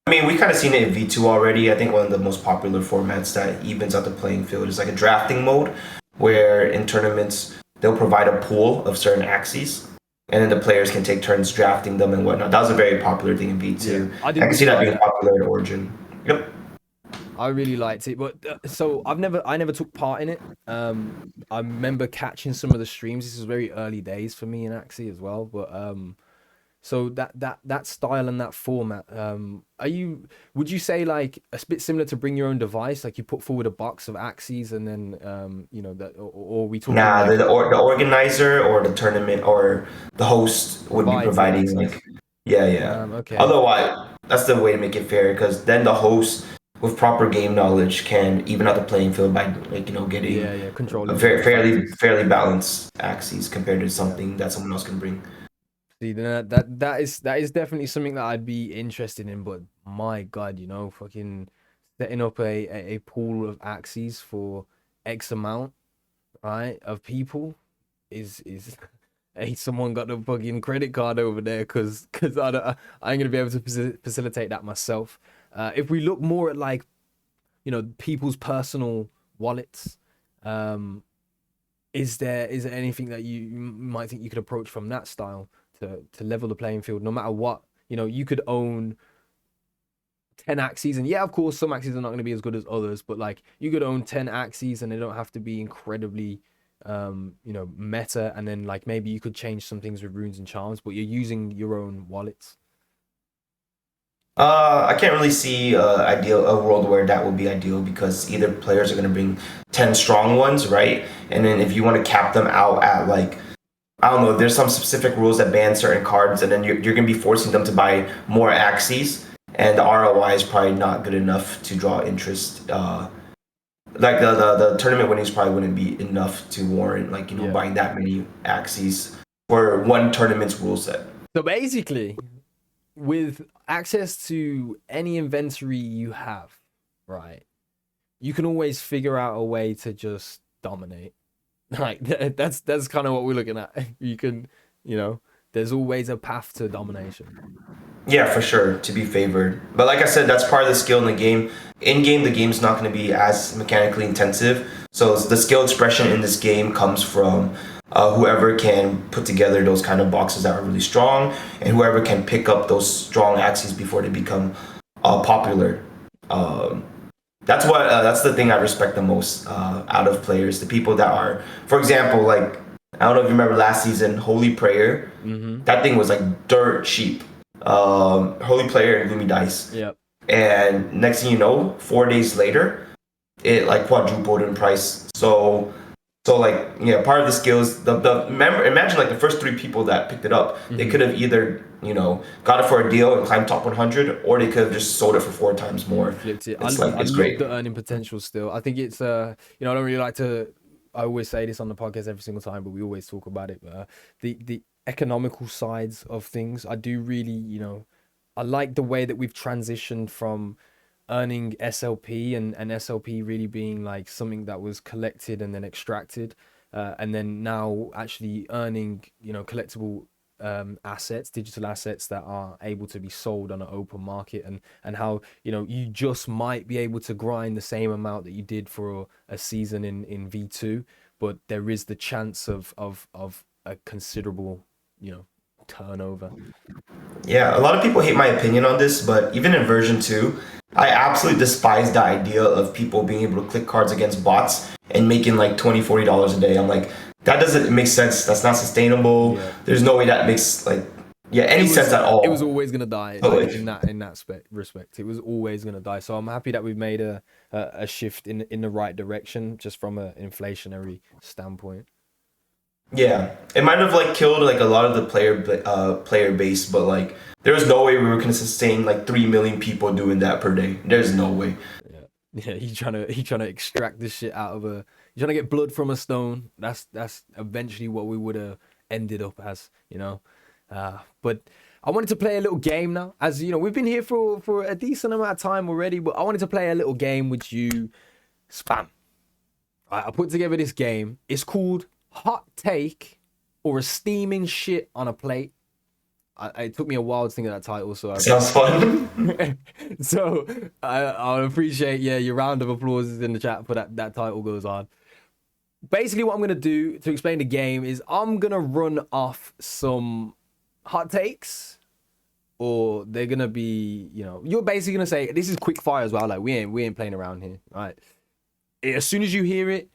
C: I mean, we kind of seen it in V2 already. I think one of the most popular formats that evens out the playing field is like a drafting mode, where in tournaments they'll provide a pool of certain axes, and then the players can take turns drafting them and whatnot. That was a very popular thing in V2.
D: Yeah, I
C: I can
D: did
C: see that
D: like
C: being
D: that.
C: popular in Origin. Yep.
D: I really liked it, but so I never took part in it. I remember catching some of the streams. This was very early days for me in Axie as well, but so that style and that format, would you say like a bit similar to bring your own device, like you put forward a box of Axies and then that, or we talking
C: Nah,
D: like
C: the organizer or the tournament or the host would be
D: provides the
C: providing
D: access?
C: like, yeah, yeah.
D: Okay.
C: Otherwise, that's the way to make it fair, because then the host with proper game knowledge can even out the playing field by like getting
D: Yeah,
C: a
D: controlling
C: very
D: different factors.
C: fairly balanced axes compared to
D: Yeah.
C: something that someone else can bring.
D: See, then that is definitely something that I'd be interested in, but my God, fucking setting up a pool of axes for X amount, right, of people is hey, someone got the fucking credit card over there, because I ain't gonna be able to facilitate that myself. If we look more at like people's personal wallets, um, is there anything that you might think you could approach from that style to level the playing field, no matter what? You could own 10 axes, and yeah, of course, some axes are not going to be as good as others, but like you could own 10 axes and they don't have to be incredibly meta, and then like maybe you could change some things with runes and charms, but you're using your own wallets.
C: I can't really see a world where that would be ideal, because either players are going to bring 10 strong ones, right? And then if you want to cap them out at like, I don't know, there's some specific rules that ban certain cards, and then you're going to be forcing them to buy more axes, and the ROI is probably not good enough to draw interest. Like the tournament winnings probably wouldn't be enough to warrant like
D: Yeah.
C: buying that many axes for one tournament's rule set.
D: So basically, with access to any inventory you have, right, you can always figure out a way to just dominate. Like that's kind of what we're looking at. You can, there's always a path to domination.
C: Yeah, for sure, to be favored. But like I said, that's part of the skill in the game. In game, the game's not going to be as mechanically intensive. So the skill expression in this game comes from whoever can put together those kind of boxes that are really strong, and whoever can pick up those strong axes before they become popular. Um, that's the thing I respect the most out of players. The people that are, for example, like I don't know if you remember last season, Holy Prayer.
D: Mm-hmm.
C: That thing was like dirt cheap. Holy Player and Gloomy Dice.
D: Yep.
C: And next thing you know, 4 days later, it like quadrupled in price. So like yeah, part of the skills. Imagine like the first three people that picked it up, they could have either got it for a deal and climbed top 100, or they could have just sold it for 4 times more.
D: Flipped it.
C: It's
D: I love
C: great.
D: the earning potential still. I think it's I don't really like to. I always say this on the podcast every single time, but we always talk about it. The economical sides of things, I do really, I like the way that we've transitioned from earning SLP and SLP really being like something that was collected and then extracted, and then now actually earning, collectible assets, digital assets that are able to be sold on an open market, and how, you know, you just might be able to grind the same amount that you did for a season in V2, but there is the chance of a considerable, you know, turnover.
C: Yeah, a lot of people hate my opinion on this, but even in version 2, I absolutely despise the idea of people being able to click cards against bots and making like $20-$40 a day. I'm like, that doesn't make sense. That's not sustainable.
D: Yeah.
C: There's no way that makes like any sense at all.
D: It was always gonna die,
C: Totally.
D: like, in that respect. It was always gonna die. So I'm happy that we've made a shift in the right direction, just from an inflationary standpoint.
C: Yeah, it might have like killed like a lot of the player base, but like there was no way we were gonna sustain like 3 million people doing that per day. There's no way.
D: Yeah, he trying to extract this shit out of a. You're trying to get blood from a stone. That's eventually what we would have ended up as, you know. But I wanted to play a little game now. As you know, we've been here for a decent amount of time already, but I wanted to play a little game with you, Spam. I put together this game. It's called Hot Take or a Steaming Shit on a Plate. It took me a while to think of that title, so
C: Sounds fun.
D: so I appreciate your round of applause in the chat for that title goes on. Basically, what I'm gonna do to explain the game is I'm gonna run off some hot takes, or they're gonna be, you know, you're basically gonna say this is quick fire as well. Like we ain't playing around here, right? As soon as you hear it,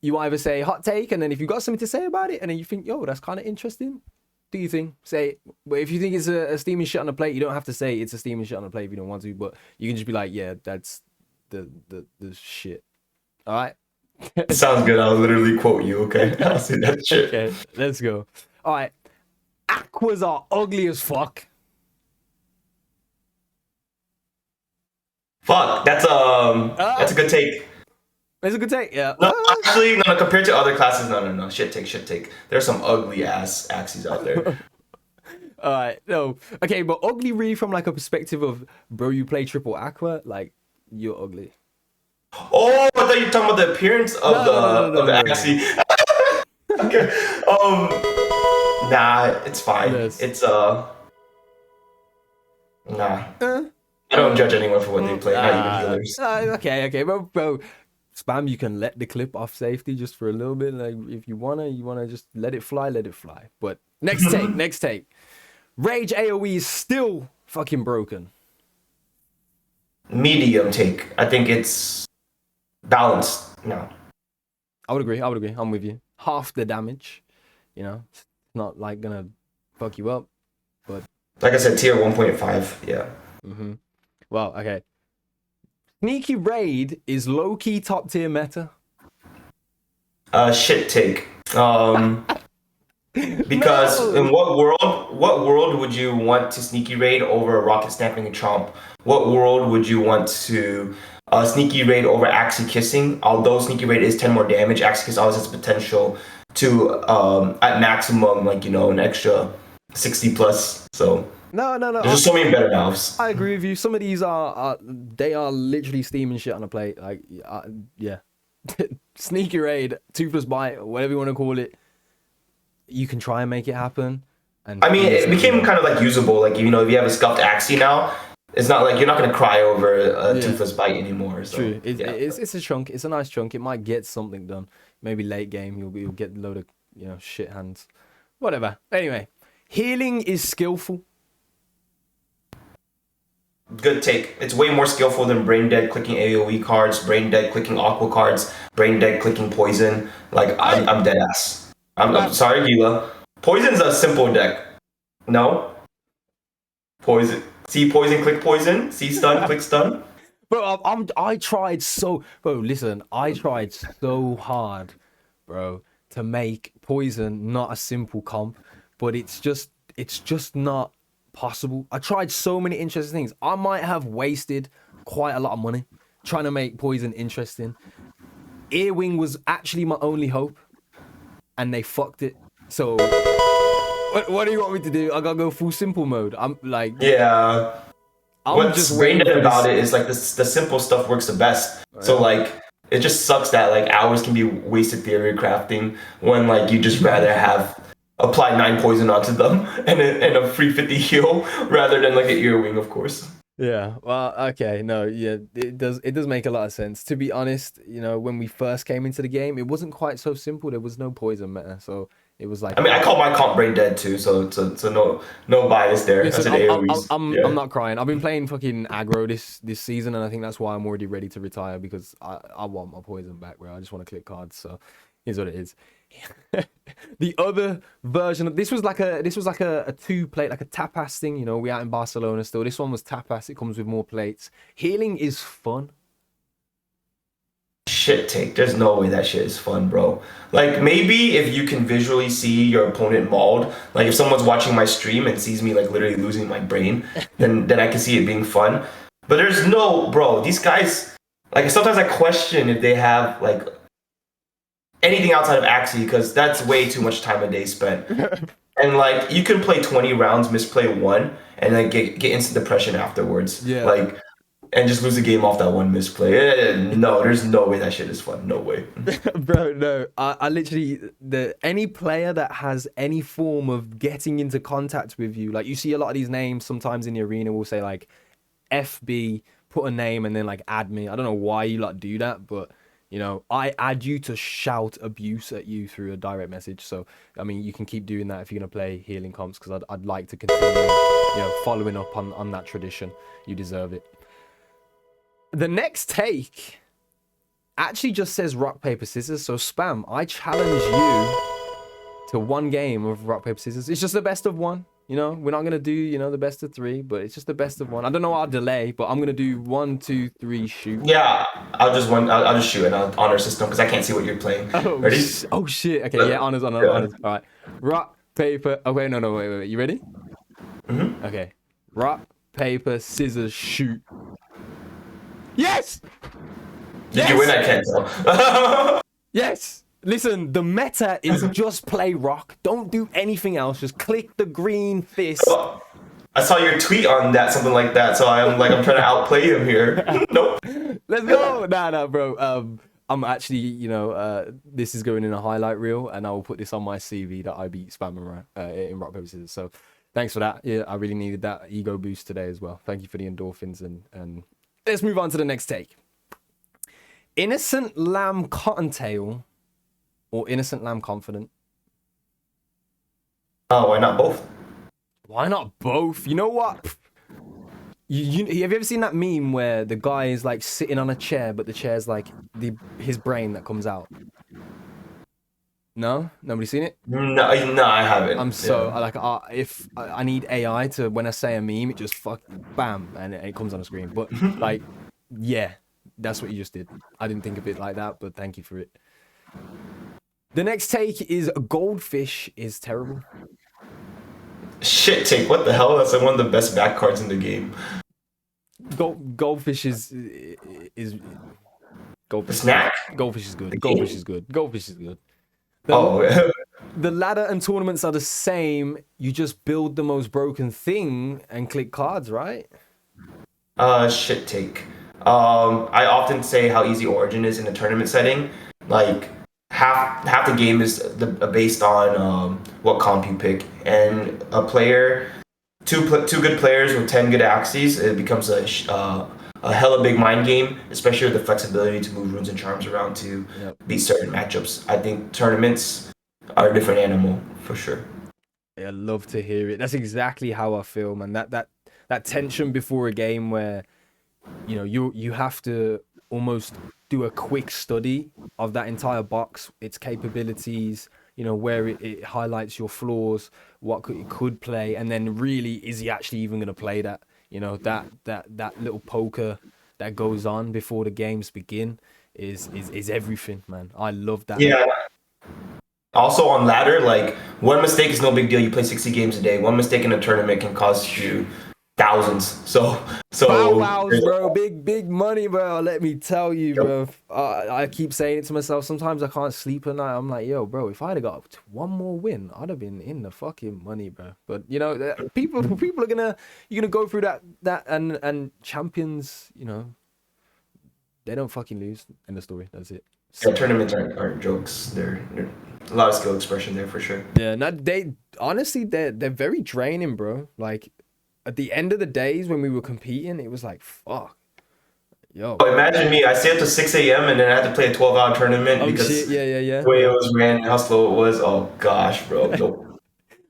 D: you either say hot take, and then if you got something to say about it, and then you think, yo, that's kind of interesting, do you think? Say it. But if you think it's a steaming shit on the plate, you don't have to say it's a steaming shit on the plate if you don't want to, but you can just be like, yeah, that's the shit. All right?
C: Sounds good. I'll literally quote you, okay? I'll say that shit.
D: Okay, let's go. All right. Aquas are ugly as fuck.
C: Fuck, that's a good take.
D: It's a good take, yeah.
C: No, actually, no, compared to other classes, no. Shit take. There's some ugly ass axes out there.
D: All right, no. Okay, but ugly really from like a perspective of, bro, you play triple aqua, like, you're ugly.
C: Oh, I thought you were talking about the appearance of the axie. Okay. Nah, it's fine.
D: Yes.
C: It's nah. I don't judge anyone for what they play, not even healers.
D: Okay, bro. Spam, you can let the clip off safety just for a little bit. Like, if you wanna just let it fly. But next take. Rage AoE is still fucking broken.
C: Medium take. I think it's balanced now.
D: I would agree. I'm with you. Half the damage, you know, it's not like gonna fuck you up, but
C: like I said, tier 1.5. Yeah.
D: Mm-hmm. Well, okay. Sneaky Raid is low-key top tier meta.
C: Shit take. Because in what world would you want to sneaky raid over rocket stamping and chomp? What world would you want to sneaky raid over axie kissing? Although sneaky raid is 10 more damage, axie kiss always has potential to at maximum, like, you know, an extra 60 plus. So
D: no.
C: There's just so many better valves.
D: I agree with you. Some of these are literally steaming shit on a plate. Like, yeah. Sneaky raid, toothless bite, whatever you want to call it. You can try and make it happen. And
C: I mean, it became kind of like usable. Like, you know, if you have a scuffed axie now, it's not like you're not gonna cry over a toothless bite anymore. So,
D: true. It's a chunk. It's a nice chunk. It might get something done. Maybe late game you'll get a load of, you know, shit hands. Whatever. Anyway, healing is skillful.
C: Good take. It's way more skillful than brain dead clicking AoE cards, brain dead clicking aqua cards, brain dead clicking poison. Like, I'm dead ass. I'm sorry, Gila. Poison's a simple deck. No? Poison. See poison, click poison. See stun, click stun.
D: Bro, I tried so... Bro, listen. I tried so hard, bro, to make poison not a simple comp. But it's just not possible. I tried so many interesting things. I might have wasted quite a lot of money trying to make poison interesting. Earwing was actually my only hope. And they fucked it. So, what do you want me to do? I gotta go full simple mode. I'm like,
C: yeah. What's brain dead about it is like the simple stuff works the best. Right. So like, it just sucks that like hours can be wasted theory crafting when like you just rather have apply 9 poison onto them and a free 50 heal rather than like an earwing, of course.
D: Yeah, well, okay, no, yeah, it does make a lot of sense. To be honest, when we first came into the game, it wasn't quite so simple. There was no poison meta, so it was like,
C: I mean, I call my comp brain dead too, so no bias there. I
D: listen,
C: said
D: I'm
C: AoEs.
D: I'm I'm
C: Yeah.
D: not crying. I've been playing fucking aggro this season, and I think that's why I'm already ready to retire because I want my poison back, bro. I just want to click cards, so here's what it is. The other version of this was like a two plate, like a tapas thing. We out in Barcelona still. This one was tapas. It comes with more plates. Healing is fun.
C: Shit take. There's no way that shit is fun, bro. Like maybe if you can visually see your opponent mauled, like if someone's watching my stream and sees me like literally losing my brain, then I can see it being fun. But there's no, bro, these guys, like sometimes I question if they have like anything outside of Axie because that's way too much time a day spent. And like you can play 20 rounds, misplay one, and then get instant depression afterwards.
D: Yeah.
C: Like and just lose the game off that one misplay. No, there's no way that shit is fun. No way.
D: Bro, no. I literally any player that has any form of getting into contact with you, like you see a lot of these names sometimes in the arena will say like FB, put a name and then like add me. I don't know why you like do that, but I add you to shout abuse at you through a direct message. So I mean, you can keep doing that if you're gonna play healing comps because I'd like to continue, following up on that tradition. You deserve it. The next take actually just says rock, paper, scissors. So Spam, I challenge you to one game of rock, paper, scissors. It's just the best of one. We're not going to do, the best of three, but it's just the best of one. I don't know our delay, but I'm going to do 1, 2, 3, shoot.
C: Yeah, I'll just shoot it on honor system because I can't see what you're playing. Ready?
D: Oh, shit. Okay, yeah, honors. All right. Rock, paper. Oh, wait, no, wait. You ready?
C: Mm-hmm.
D: Okay. Rock, paper, scissors, shoot. Yes!
C: Did you win? I can't tell.
D: Yes! Listen, the meta is just play rock. Don't do anything else. Just click the green fist.
C: I saw your tweet on that, something like that. So I'm trying to outplay him here. Nope.
D: Let's go. Nah, bro. I'm actually, this is going in a highlight reel, and I will put this on my CV that I beat Spammer in rock paper scissors. So thanks for that. Yeah, I really needed that ego boost today as well. Thank you for the endorphins and let's move on to the next take. Innocent Lamb Cottontail or Innocent Lamb Confident?
C: Oh, why not both?
D: Why not both? You know what? Have you ever seen that meme where the guy is like sitting on a chair, but the chair's like his brain that comes out? No? Nobody seen it?
C: No, I haven't.
D: I'm so if I need AI to, when I say a meme, it just bam, and it comes on the screen. But like, yeah, that's what you just did. I didn't think of it like that, but thank you for it. The next take is goldfish is terrible.
C: Shit take. What the hell? That's like one of the best back cards in the game.
D: Goldfish is goldfish.
C: Snack.
D: Goldfish is good. Goldfish is good. Goldfish is good. The ladder and tournaments are the same. You just build the most broken thing and click cards, right?
C: Shit take. I often say how easy Origin is in a tournament setting. Like half the game is based on what comp you pick, and a player, two good players with 10 good axes, it becomes a hella big mind game, especially with the flexibility to move runes and charms around to beat certain matchups. I think tournaments are a different animal for sure.
D: I love to hear it. That's exactly how I feel, man. That tension before a game where you have to almost do a quick study of that entire box, its capabilities, where it highlights your flaws, what it could play, and then really, is he actually even going to play that? That little poker that goes on before the games begin is everything, man. I love that.
C: Yeah. Also on ladder, like one mistake is no big deal. You play 60 games a day. One mistake in a tournament can cost you thousands. So
D: wow, bro, big money, bro. Let me tell you, bro. I keep saying it to myself. Sometimes I can't sleep at night. I'm like, yo, bro, if I'd have got one more win, I'd have been in the fucking money, bro. But people are you're gonna go through that and champions, they don't fucking lose. End of story. That's it.
C: So, tournaments aren't jokes. They're A lot of skill expression there for sure.
D: Yeah, no, they honestly they're very draining, bro. Like at the end of the days when we were competing, it was like fuck, yo.
C: But imagine me, I stayed up to 6 a.m. and then I had to play a 12-hour tournament
D: Oh
C: because
D: shit, yeah.
C: the way it was ran and how slow it was. Oh gosh, bro. Nope.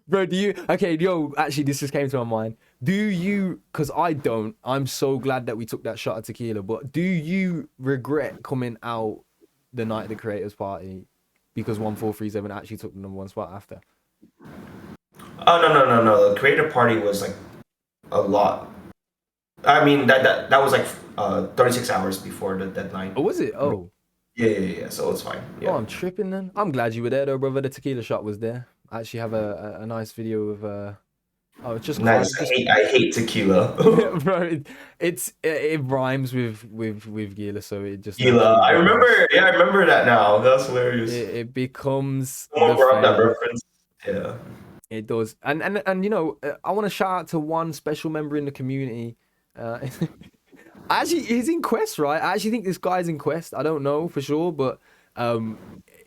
D: Bro, do you okay, yo, actually this just came to my mind. Do you, because I don't, I'm so glad that we took that shot of tequila, but do you regret coming out the night of the creators party because 1437 actually took the #1 spot after?
C: Oh no. The creator party was like a lot. I mean that was like 36 hours before the deadline.
D: Oh, was it? Oh.
C: Yeah. So it's fine. Yeah.
D: Oh, I'm tripping then. I'm glad you were there though, brother. The tequila shot was there. I actually have a nice video of oh, it's just
C: Nice. I hate tequila.
D: bro, it rhymes with Gila, so it just
C: Gila. I remember that now. That's hilarious.
D: it becomes
C: Someone
D: the
C: brought up that
D: favorite.
C: reference. Yeah.
D: It does, and you know, I want to shout out to one special member in the community. Actually, he's in Quest, right? I actually think this guy's in Quest. I don't know for sure, but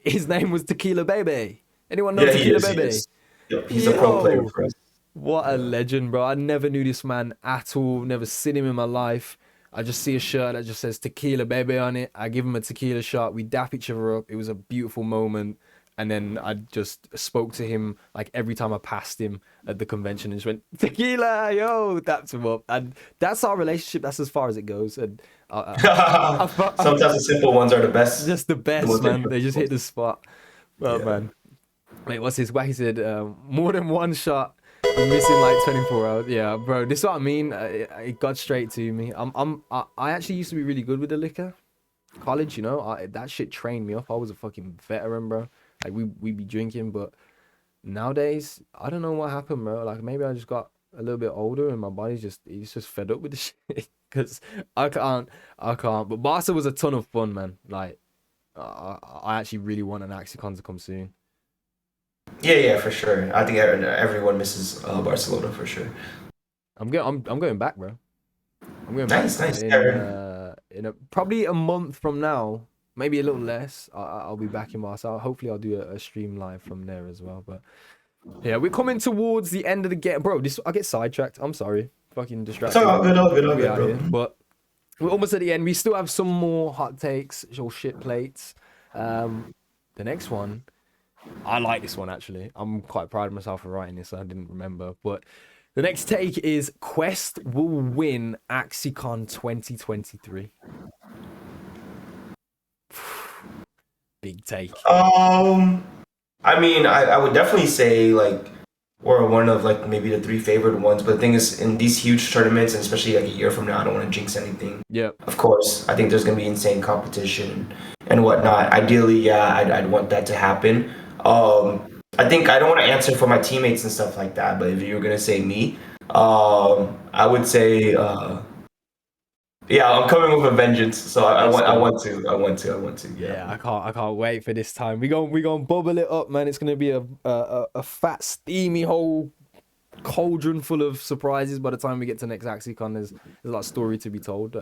D: his name was Tequila Baby. Anyone know Tequila Baby?
C: Yep, he's a pro player for us.
D: What a legend, bro. I never knew this man at all. Never seen him in my life. I just see a shirt that just says Tequila Baby on it. I give him a tequila shot. We dap each other up. It was a beautiful moment. And then I just spoke to him like every time I passed him at the convention and just went, tequila, yo, dapped him up. And that's our relationship. That's as far as it goes. And
C: Sometimes the simple ones are the best.
D: Just the best, man. They just hit the spot. Oh, man. Wait, what's his whack? He said, more than one shot, you're missing like 24 hours. Yeah, bro, this is what I mean. It got straight to me. I actually used to be really good with the liquor. College, you know, that shit trained me up. I was a fucking veteran, bro. Like, we be drinking, but nowadays, I don't know what happened, bro. Like, maybe I just got a little bit older and my body's just fed up with the shit. Because I can't. But Barca was a ton of fun, man. Like, I actually really want an AxiCon to come soon.
C: Yeah, for sure. I think everyone misses Barcelona for sure.
D: I'm going back, bro. I'm going
C: nice,
D: back
C: nice.
D: in probably a month from now, maybe a little less. I'll be back in Barcelona. Hopefully, I'll do a stream live from there as well. But yeah, we're coming towards the end of the game, bro. I get sidetracked. I'm sorry, fucking distracted.
C: It's all good, bro.
D: Here, but we're almost at the end. We still have some more hot takes or shit plates. The next one. I like this one, actually. I'm quite proud of myself for writing this. I didn't remember. But the next take is Quest will win AxiCon 2023. Big take.
C: I mean, I would definitely say, like, we're one of, like, maybe the 3 favored ones. But the thing is, in these huge tournaments, and especially, like, a year from now, I don't want to jinx anything.
D: Yeah.
C: Of course, I think there's going to be insane competition and whatnot. Ideally, yeah, I'd want that to happen. I think I don't want to answer for my teammates and stuff like that, but if you were gonna say me, I would say, yeah, I'm coming with a vengeance. So I want to.
D: Yeah, I can't wait for this time. We gonna bubble it up, man. It's gonna be a fat, steamy whole cauldron full of surprises. By the time we get to next AxiCon, there's a lot of story to be told.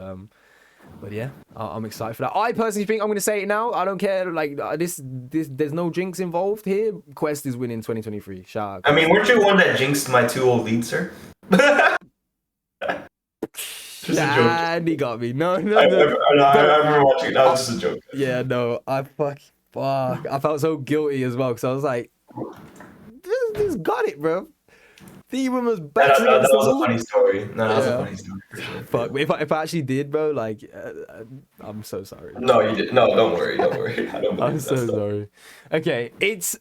D: But yeah, I'm excited for that. I personally think I'm going to say it now. I don't care. Like this, there's no jinx involved here. Quest is winning 2023. Shout out.
C: I mean, weren't you one that jinxed my 2 old leads, sir? Just a joke.
D: And he got me. No.
C: I remember watching. That was just a joke.
D: Yeah, no. Fuck. I felt so guilty as well because I was like, this got it, bro. The woman's back.
C: That was a funny story. No, that was a funny story for sure.
D: Fuck, if I actually did, bro, like, I'm so sorry.
C: No, you did. No, don't worry.
D: I'm so sorry. Okay, it's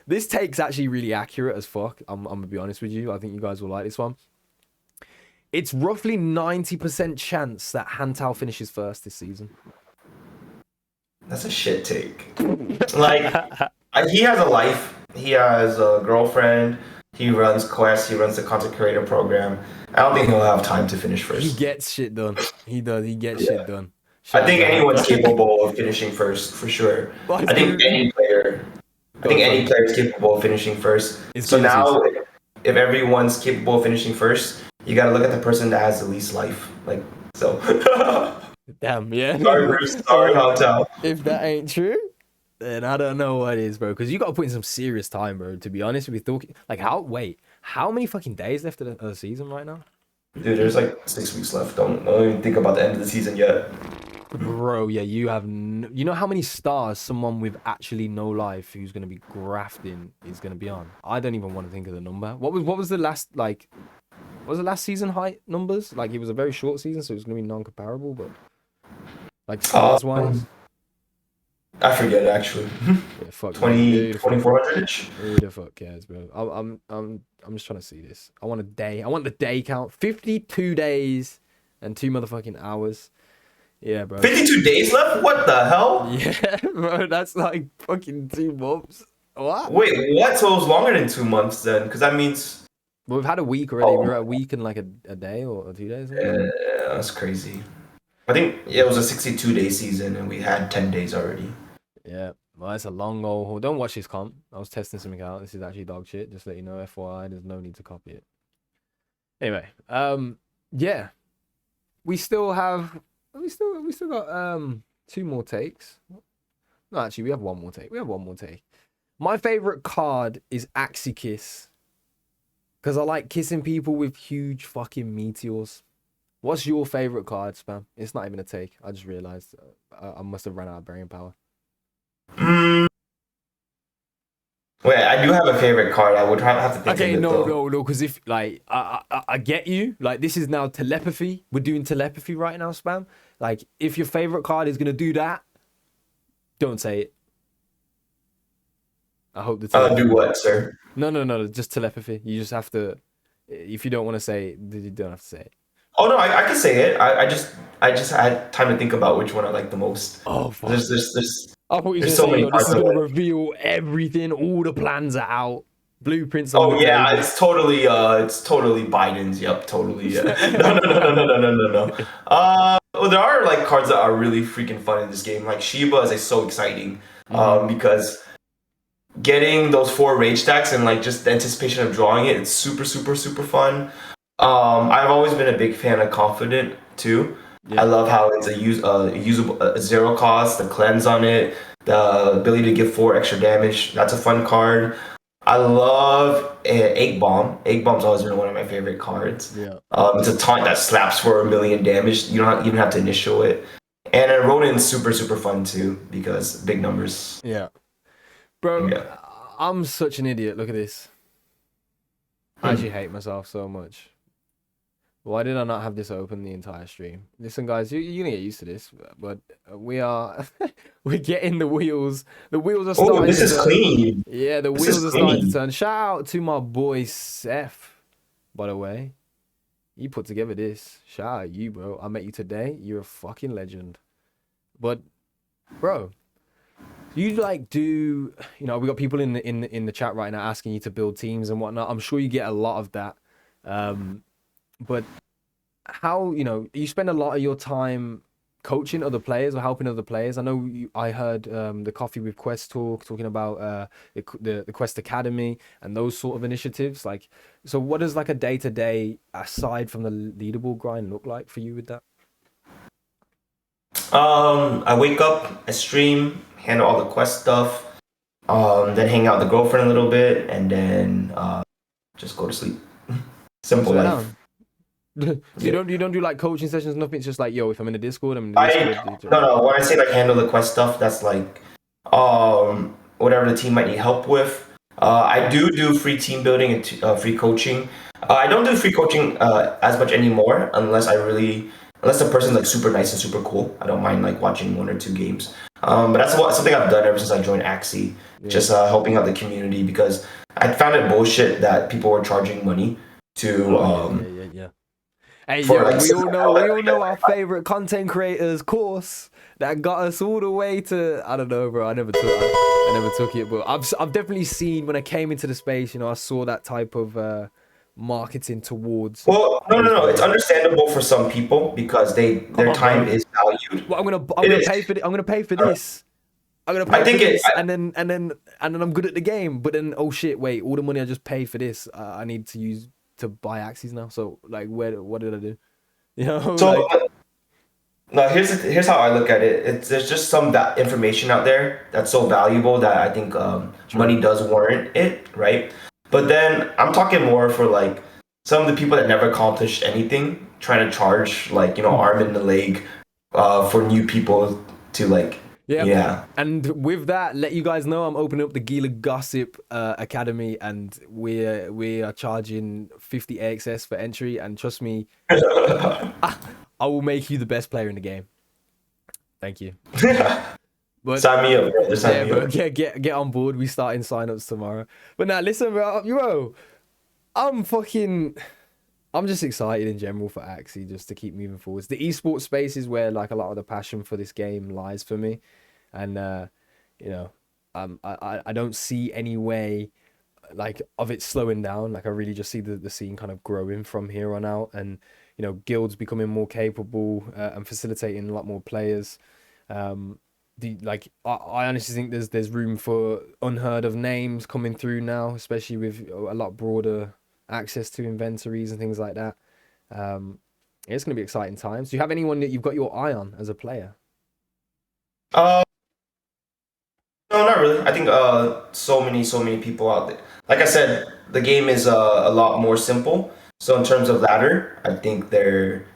D: this take's actually really accurate as fuck. I'm gonna be honest with you. I think you guys will like this one. It's roughly 90% chance that Hantao finishes first this season.
C: That's a shit take. Like, he has a life. He has a girlfriend. He runs Quest. He runs the content creator program. I don't think he'll have time to finish first.
D: He gets shit done. He does. He gets shit done.
C: I think anyone's capable of finishing first, for sure. I think any player is capable of finishing first. So now, if everyone's capable of finishing first, you gotta look at the person that has the least life. Like, so.
D: Damn, yeah.
C: Sorry, Bruce. Sorry, Hantao.
D: If that ain't true, then I don't know what it is, bro. Because you got to put in some serious time, bro. To be honest, we talking like how many fucking days left of the season right now?
C: Dude, there's like 6 weeks left. Don't even think about the end of the season yet.
D: Bro, yeah, you have. You know how many stars someone with actually no life who's gonna be grafting is gonna be on? I don't even want to think of the number. What was the last like? What was the last season height numbers? Like it was a very short season, so it's gonna be non-comparable. But like stars wise,
C: I forget actually.
D: yeah, fuck
C: 2400-ish.
D: Who the fuck cares, bro? I'm just trying to see this. I want a day. I want the day count. 52 days and 2 motherfucking hours. Yeah, bro.
C: 52 days left? What the hell?
D: Yeah, bro. That's like fucking 2 months. What?
C: Wait, what? So it was longer than 2 months then? Because that means.
D: Well, we've had a week already. We're at a week and like a day or 2 days.
C: Yeah, that's crazy. I think it was a 62-day season and we had 10 days already.
D: Yeah, well, it's a long old haul. Don't watch this comp. I was testing something out. This is actually dog shit. Just let you know, FYI. There's no need to copy it. Anyway, yeah, we still got 2 more takes. No, actually, we have 1 more take. My favorite card is Axie Kiss because I like kissing people with huge fucking meteors. What's your favorite card, Spam? It's not even a take. I just realized I must have run out of brain power.
C: Wait, I do have a favorite card. I would have to think.
D: Okay,
C: of it,
D: no, because if like I get you, like this is now telepathy. We're doing telepathy right now, Spam. Like if your favorite card is gonna do that, don't say it. I hope the
C: do what, sir?
D: No, just telepathy. You just have to. If you don't want to say it, you don't have to say it.
C: Oh no, I can say it. I just had time to think about which one I like the most.
D: Oh, fuck.
C: There's
D: I thought you were
C: there's
D: gonna
C: so
D: say,
C: many
D: this is
C: parts of
D: gonna
C: it.
D: reveal everything. All the plans are out. Blueprints. On
C: Oh
D: the
C: yeah,
D: table.
C: it's totally Biden's. Yep, totally. Yeah. No. Well, there are like cards that are really freaking fun in this game. Like Shiba is so exciting, because getting those 4 rage stacks and like just the anticipation of drawing it's super fun. I've always been a big fan of Confident too. Yeah. I love how it's a usable 0 cost, the cleanse on it, the ability to give 4 extra damage. That's a fun card. I love Egg Bomb. Egg Bomb's always been one of my favorite cards. Yeah. It's a taunt that slaps for 1,000,000 damage. You don't even have to initial it. And Rodin's super fun too because big numbers.
D: Yeah. Bro, yeah. I'm such an idiot. Look at this. I actually hate myself so much. Why did I not have this open the entire stream? Listen, guys, you're gonna get used to this, but we're getting the wheels. The wheels are starting.
C: Oh, this is clean.
D: Yeah, the wheels are starting to turn. Shout out to my boy Seth, by the way. You put together this. Shout out you, bro. I met you today. You're a fucking legend. But, bro, you like do we got people in the chat right now asking you to build teams and whatnot. I'm sure you get a lot of that. But how, you spend a lot of your time coaching other players or helping other players. I know I heard the Coffee with Quest talking about the Quest Academy and those sort of initiatives. Like, so what does like a day-to-day aside from the leaderboard grind look like for you with that?
C: I wake up, I stream, handle all the Quest stuff, then hang out with the girlfriend a little bit, and then just go to sleep. Simple life.
D: You don't do like coaching sessions, nothing. It's just like, yo, if I'm in the Discord, I'm in the Discord.
C: No. When I say like handle the Quest stuff, that's like whatever the team might need help with. I do free team building and free coaching. I don't do free coaching as much anymore unless the person's like super nice and super cool. I don't mind like watching 1 or 2 games. But that's something I've done ever since I joined Axie. Yeah. Just helping out the community because I found it bullshit that people were charging money to
D: yeah. Hey, yeah, we all know our favorite content creators course that got us all the way to, I don't know, bro. I never took it, but I've definitely seen when I came into the space, I saw that type of marketing towards.
C: Well, no. It's understandable for some people because their time is valued.
D: Well, I'm gonna pay for this. I'm gonna pay for this, and then I'm good at the game. But then, oh shit, wait, all the money I just paid for this, I need to use to buy Axies now. So like, what did I do?
C: So No, here's how I look at it. There's just some information out there that's so valuable that I think money does warrant it, right? But then I'm talking more for like some of the people that never accomplished anything, trying to charge like arm and the leg for new people to like yeah.
D: And with that, let you guys know I'm opening up the GilaGossip Academy, and we are charging 50 AXS for entry. And trust me, I will make you the best player in the game. Thank you. But
C: Sign me up, bro. Just sign me up.
D: get on board. We starting signups tomorrow. But now listen, bro, I'm just excited in general for Axie just to keep moving forwards. The esports space is where like a lot of the passion for this game lies for me, and I don't see any way like of it slowing down. Like I really just see the scene kind of growing from here on out, and guilds becoming more capable and facilitating a lot more players. I honestly think there's room for unheard of names coming through now, especially with a lot broader access to inventories and things like that. It's going to be exciting times. Do you have anyone that you've got your eye on as a player?
C: No, not really. I think so many people out there. Like I said, the game is a lot more simple. So in terms of ladder, I think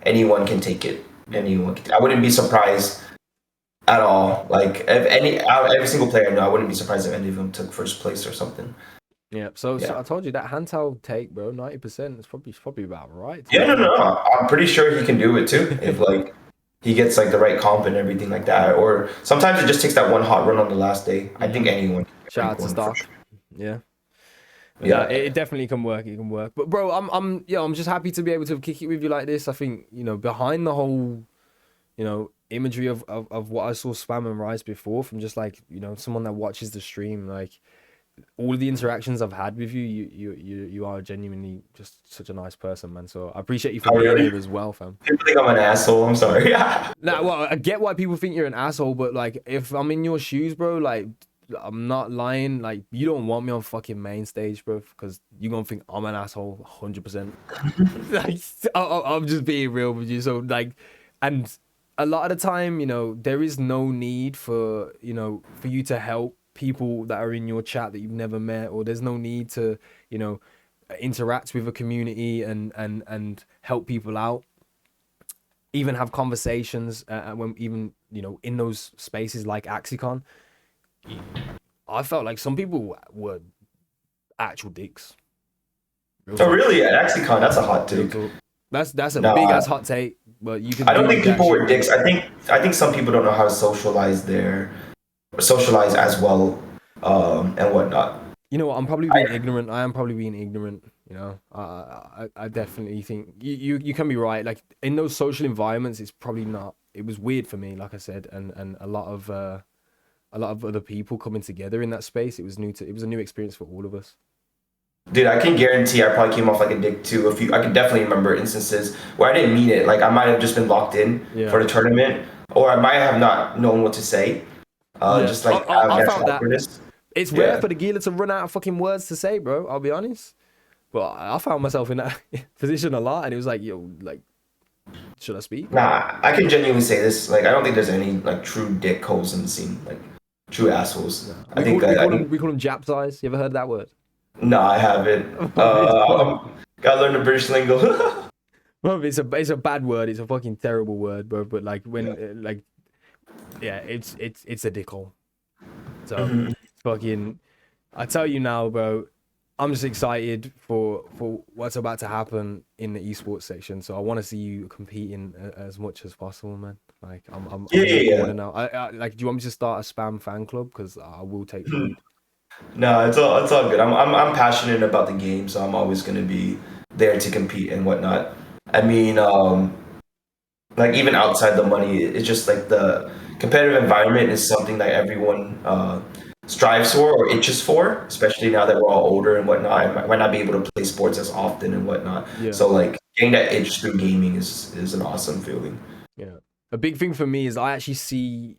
C: anyone can take it. I wouldn't be surprised at all. Like if every single player I know, I wouldn't be surprised if any of them took first place or something.
D: Yeah. So I told you that Hantal take, bro, 90% is probably about right.
C: Yeah, no. I'm pretty sure he can do it too. If like he gets like the right comp and everything like that. Or sometimes it just takes that one hot run on the last day. I think anyone.
D: Shout out to Stark.
C: Sure.
D: Yeah.
C: Yeah,
D: it definitely can work. It can work. But bro, I'm just happy to be able to kick it with you like this. I think behind the whole imagery of what I saw Spamandrice before, from just like someone that watches the stream, like all of the interactions I've had with you, you are genuinely just such a nice person, man. So I appreciate you for being here as well, fam.
C: People think I'm an asshole. I'm sorry.
D: Nah, well, I get why people think you're an asshole, but like if I'm in your shoes, bro, like I'm not lying. Like you don't want me on fucking main stage, bro, because you're gonna think I'm an asshole 100%. Like I'm just being real with you. So like, and a lot of the time, there is no need for for you to help people that are in your chat that you've never met, or there's no need to interact with a community and help people out, even have conversations when even in those spaces like AxieCon. I felt like some people were actual dicks.
C: Oh really? At AxieCon, that's a hot take.
D: That's a big ass hot take, but you can.
C: I don't think people were dicks. I think some people don't know how to socialize as well, and whatnot.
D: You know what? I'm probably being ignorant. I am probably being ignorant. I definitely think you can be right. Like in those social environments, it's probably not. It was weird for me, like I said, and a lot of other people coming together in that space. It was a new experience for all of us.
C: Dude, I can guarantee I probably came off like a dick too. I can definitely remember instances where I didn't mean it. Like I might have just been locked in for the tournament, or I might have not known what to say. Just like
D: I found that it's rare for the Gila to run out of fucking words to say, bro. I'll be honest. But I found myself in that position a lot, and it was like, yo, like, should I speak?
C: Nah, I can genuinely say this. Like, I don't think there's any like true dick holes in the scene, like true assholes.
D: No. We call them Japs eyes. You ever heard that word?
C: No, I haven't. Gotta learn the British lingo.
D: Well, it's a bad word. It's a fucking terrible word, bro. But like when it's a dickhole. So fucking, I tell you now, bro. I'm just excited for what's about to happen in the esports section. So I want to see you competing as much as possible, man. Like I'm
C: yeah.
D: Now. I like. Do you want me to start a spam fan club? Because I will take the lead.
C: No, it's all good. I'm passionate about the game, so I'm always gonna be there to compete and whatnot. I mean, like even outside the money, it's just like the competitive environment is something that everyone strives for or itches for, especially now that we're all older and whatnot. I might not be able to play sports as often and whatnot. Yeah. So like getting that itch through gaming is an awesome feeling.
D: Yeah, a big thing for me is I actually see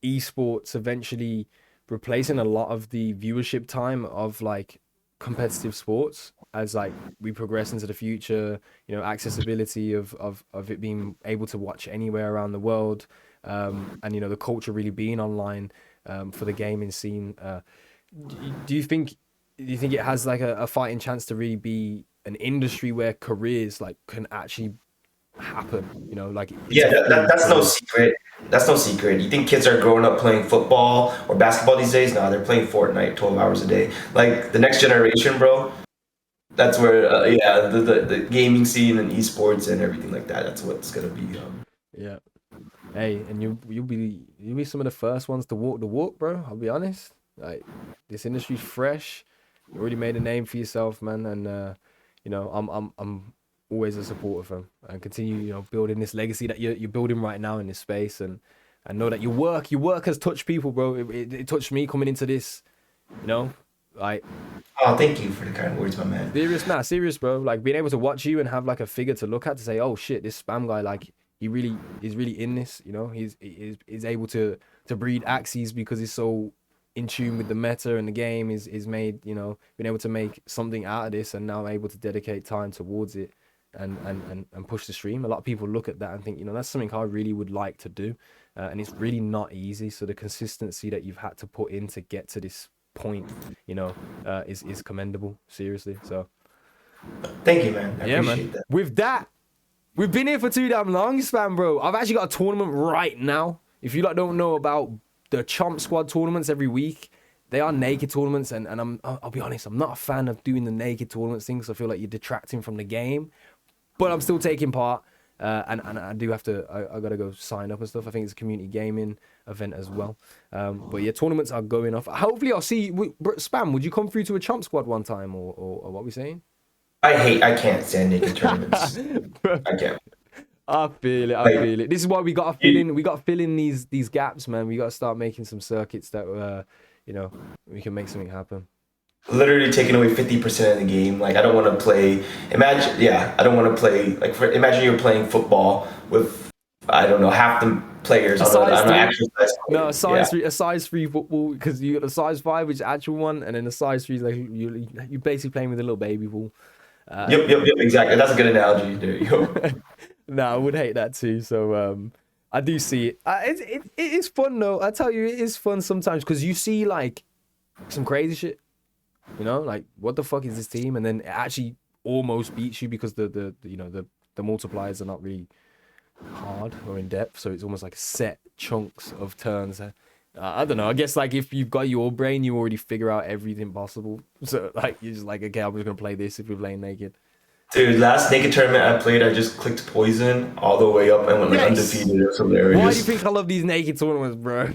D: esports eventually replacing a lot of the viewership time of like competitive sports as like we progress into the future, you know, accessibility of it being able to watch anywhere around the world, and you know, the culture really being online, for the gaming scene. Do you think it has like a fighting chance to really be an industry where careers like can actually happen? You know, like it's
C: Yeah,
D: a full
C: that's no
D: career.
C: secret. That's no secret. You think kids are growing up playing football or basketball these days? No, they're playing Fortnite 12 hours a day. Like the next generation, bro. That's where, yeah, the gaming scene and esports and everything like that. That's what's gonna be.
D: Yeah. Hey, and you'll be some of the first ones to walk the walk, bro. I'll be honest. Like this industry's fresh. You already made a name for yourself, man, and you know, I'm always a supporter of him and continue, you know, building this legacy that you're building right now in this space, and know that your work has touched people, bro. It touched me coming into this, you know, like
C: Oh, thank you for the kind words, my man.
D: serious, bro. Like being able to watch you and have like a figure to look at to say, oh shit, this spam guy, like he really is really in this, you know. He's able to breed axes because he's so in tune with the meta and the game is made, you know, been able to make something out of this and now able to dedicate time towards it and push the stream. A lot of people look at that and think, you know, that's something I really would like to do, and it's really not easy. So the consistency that you've had to put in to get to this point, you know, is commendable, seriously. So
C: Thank you, man. I
D: yeah,
C: appreciate
D: man.
C: that.
D: With that, we've been here for too damn long, spam, bro. I've actually got a tournament right now. If you like don't know about the Chomp Squad tournaments every week, they are naked tournaments, and I'll be honest, I'm not a fan of doing the naked tournaments thing, because I feel like you're detracting from the game. But I'm still taking part, and I do have to. I gotta go sign up and stuff. I think it's a community gaming event as well. But yeah, tournaments are going off. Hopefully, I'll see you. Spam, would you come through to a Chomp Squad one time, or what we saying?
C: I can't stand naked tournaments. I can't.
D: I feel it. I
C: Like,
D: feel it. This is why we gotta fill in. We gotta fill in these gaps, man. We gotta start making some circuits that you know, we can make something happen.
C: literally taking away 50% of the game. Like I don't want to play. Imagine, yeah, I don't want to play. Like imagine you're playing football with, I don't know, half the players on the actual size.
D: No, a size 3 football, because you got a size 5, which is actual one, and then a size 3 is like you basically playing with a little baby ball.
C: Yep, exactly. That's a good analogy. There you go.
D: No, I would hate that too. So I do see it. It is fun though. I tell you, it is fun sometimes because you see like some crazy shit. You know, like what the fuck is this team? And then it actually almost beats you because the you know the multipliers are not really hard or in depth, so it's almost like set chunks of turns. I don't know. I guess like if you've got your brain, you already figure out everything possible. So like you're just like, okay, I'm just gonna play this if we're playing naked.
C: Dude, last naked tournament I played, I just clicked poison all the way up and went like undefeated. It was hilarious.
D: Why do you think I love these naked tournaments, bro?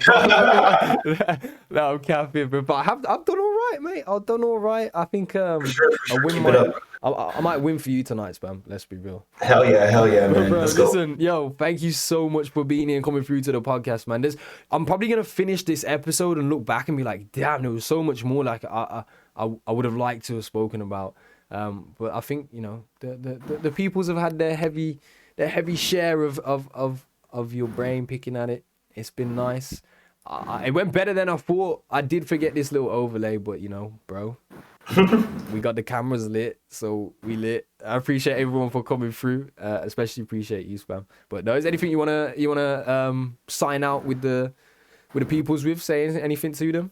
D: No, I'm capping, but I've done all right, mate. I've done all right. I think
C: For sure.
D: win
C: Keep it up.
D: I might win for you tonight, Spam. Let's be real.
C: Hell yeah, man.
D: Bro,
C: Let's go.
D: listen, yo, thank you so much for being here and coming through to the podcast, man. I'm probably gonna finish this episode and look back and be like, damn, there was so much more like I would have liked to have spoken about. But I think, you know, the peoples have had their heavy share of your brain picking at it. It's been nice. It went better than I thought. I did forget this little overlay, but you know, bro, we got the cameras lit, so we lit. I appreciate everyone for coming through. Especially appreciate you, Spam. But no, is there anything you wanna sign out with the peoples with? Saying anything to them?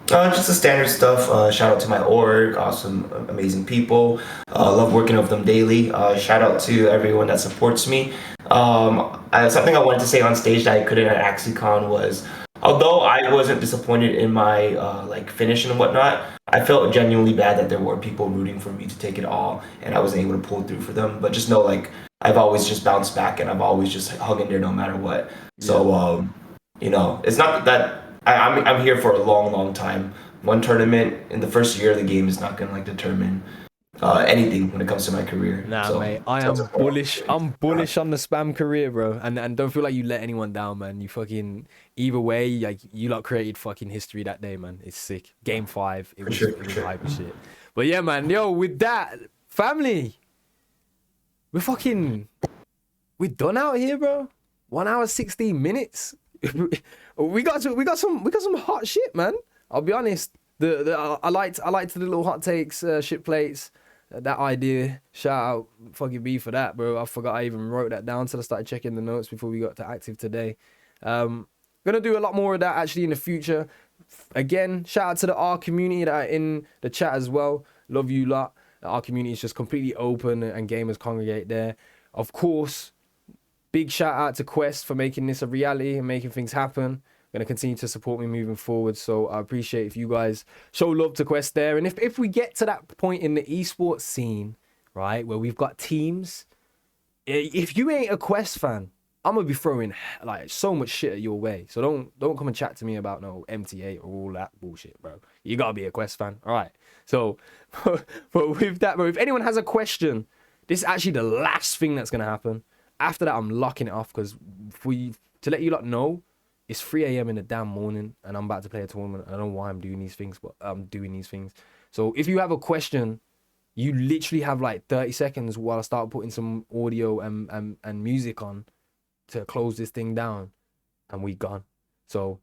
C: Just the standard stuff. Shout out to my org, awesome, amazing people. Love working with them daily. Shout out to everyone that supports me. Something I wanted to say on stage that I couldn't at AxiCon was, although I wasn't disappointed in my like finish and whatnot, I felt genuinely bad that there were people rooting for me to take it all, and I wasn't able to pull through for them. But just know, like, I've always just bounced back, and I've always just hung in there no matter what. So, you know, it's not that. I'm here for a long time. One tournament in the first year of the game is not gonna like determine anything when it comes to my career.
D: Nah,
C: so,
D: mate, I am bullish. I'm bullish on the Spam career, bro. And don't feel like you let anyone down, man. You fucking either way, like you lot created fucking history that day, man. It's sick. Game 5, it was hype as shit. But yeah, man, yo, with that, family, we're done out here, bro. 1 hour 16 minutes. we got some hot shit, man. I'll be honest. I liked the little hot takes, shit plates. That idea, shout out fucking B for that, bro. I forgot I even wrote that down till I started checking the notes before we got to active today. Gonna do a lot more of that actually in the future. Again, shout out to the R community that are in the chat as well. Love you lot. Our community is just completely open and gamers congregate there. Of course, big shout out to Quest for making this a reality and making things happen. Going to continue to support me moving forward. So I appreciate if you guys show love to Quest there. And if we get to that point in the esports scene, right, where we've got teams, if you ain't a Quest fan, I'm going to be throwing like so much shit at your way. So don't come and chat to me about no MTA or all that bullshit, bro. You got to be a Quest fan. All right. So but with that, bro, if anyone has a question, this is actually the last thing that's going to happen. After that, I'm locking it off because to let you lot know, it's 3 a.m. in the damn morning and I'm about to play a tournament. I don't know why I'm doing these things, but I'm doing these things. So if you have a question, you literally have like 30 seconds while I start putting some audio and music on to close this thing down and we gone. So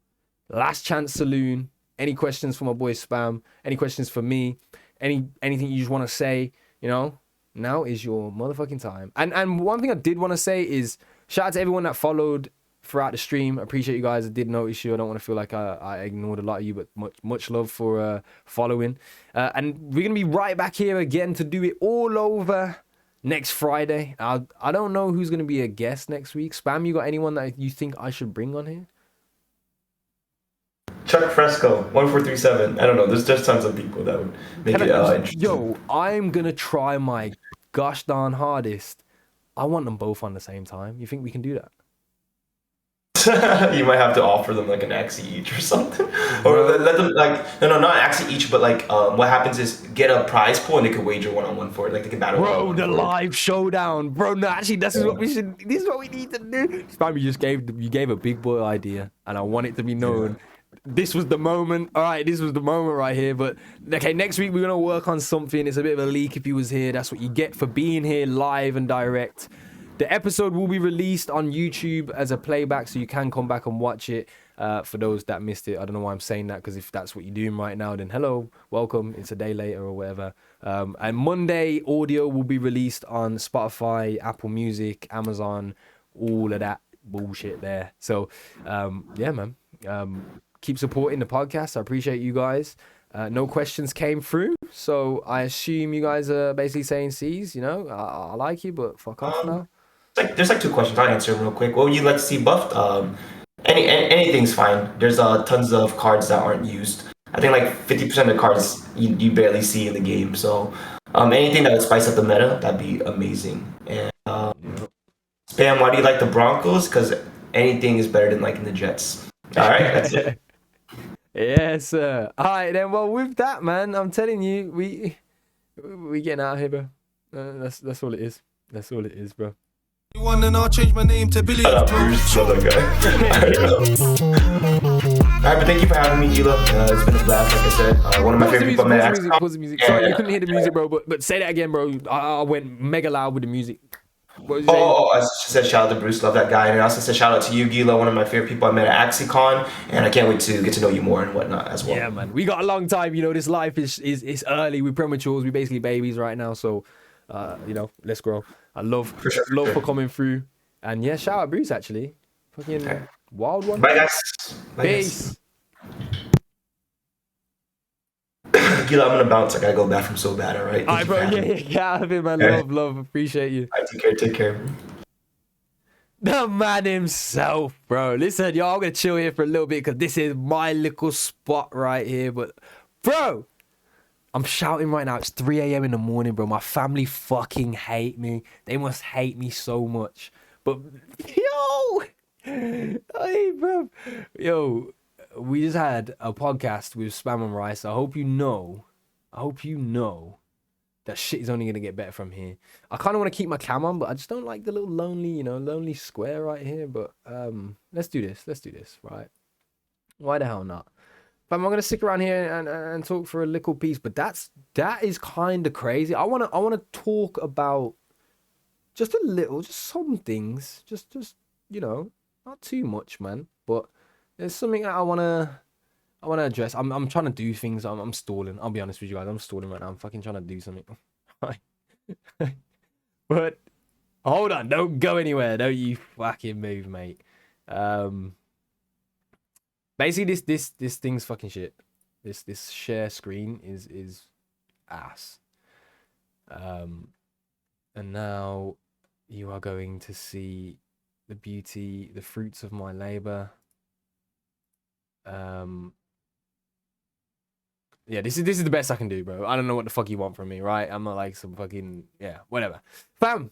D: last chance saloon. Any questions for my boy Spam? Any questions for me? Anything you just want to say, you know? Now is your motherfucking time. And one thing I did want to say is shout out to everyone that followed throughout the stream. I appreciate you guys. I did notice you. I don't want to feel like I ignored a lot of you, but much love for following. And we're going to be right back here again to do it all over next Friday. I don't know who's going to be a guest next week. Spam, you got anyone that you think I should bring on here?
C: Chuck Fresco, 1437. I don't know. There's just tons of people that would make it interesting.
D: Yo, I'm going to try my gosh darn hardest. I want them both on the same time. You think we can do that?
C: You might have to offer them like an axie each or something, or let them like no, not an axie each, but like what happens is get a prize pool and they could wager one-on-one for it, like they can battle.
D: Bro, the live showdown, bro. No, actually, this is what we should. This is what we need to do. Spam, you gave a big boy idea, and I want it to be known. This was the moment. All right, this was the moment right here. But okay, next week we're gonna work on something. It's a bit of a leak if you was here. That's what you get for being here live and direct. The episode will be released on YouTube as a playback, so you can come back and watch it. For those that missed it, I don't know why I'm saying that, because if that's what you're doing right now, then hello, welcome. It's a day later or whatever. And Monday, audio will be released on Spotify, Apple Music, Amazon, all of that bullshit there. So, yeah, man. Keep supporting the podcast. I appreciate you guys. No questions came through, so I assume you guys are basically saying C's, you know, I like you, but fuck off now.
C: There's like two questions. I'll answer them real quick. What would you like to see buffed? Anything's fine. There's tons of cards that aren't used. I think like 50% of the cards you barely see in the game. So anything that would spice up the meta, that'd be amazing. And Spam, why do you like the Broncos? Because anything is better than liking the Jets. All right, that's it.
D: Yes, sir. All right, then. Well, with that, man, I'm telling you, we getting out of here, bro. That's all it is. That's all it is, bro.
B: And I'll change my name to Billy.
C: Shut up, Bruce. Another guy. Alright, but thank you for having me, Gila. It's been a blast, like I said. One of my favorite people I met.
D: Pause the music. Sorry, you couldn't hear the music, bro. But say that again, bro. I went mega loud with the music.
C: I just said shout out to Bruce, love that guy, and I also said shout out to you, Gila, one of my favorite people I met at AxiCon, and I can't wait to get to know you more and whatnot as well.
D: Yeah, man, we got a long time. You know, this life is early. We're prematures. We're basically babies right now. So, you know, let's grow. I love for coming through, and yeah, shout out Bruce actually, fucking wild one.
C: Bye guys.
D: Peace.
C: Gila, I'm gonna bounce. I gotta go to the bathroom so bad. All right.
D: Alright, bro. Yeah, get out of it, man. Love. Appreciate you.
C: All right, take care.
D: The man himself, bro. Listen, y'all, I'm gonna chill here for a little bit because this is my little spot right here. But, bro, I'm shouting right now. It's 3 a.m. in the morning, bro. My family fucking hate me. They must hate me so much. But, yo, hey, bro, yo. We just had a podcast with Spamandrice. I hope you know that shit is only going to get better from here. I kind of want to keep my cam on, but I just don't like the little lonely square right here. But let's do this, right? Why the hell not? But I'm going to stick around here and talk for a little piece. But that is kind of crazy. I want to talk about just some things. Just, you know, not too much, man. But there's something that I I want to address. I'm trying to do things. I'm stalling. I'll be honest with you guys. I'm stalling right now. I'm fucking trying to do something. But hold on, don't go anywhere. Don't you fucking move, mate. Basically, this thing's fucking shit. This share screen is ass. And now you are going to see the beauty, the fruits of my labor. Yeah, this is the best I can do, bro. I don't know what the fuck you want from me, right? I'm not like some fucking, yeah, whatever. Fam,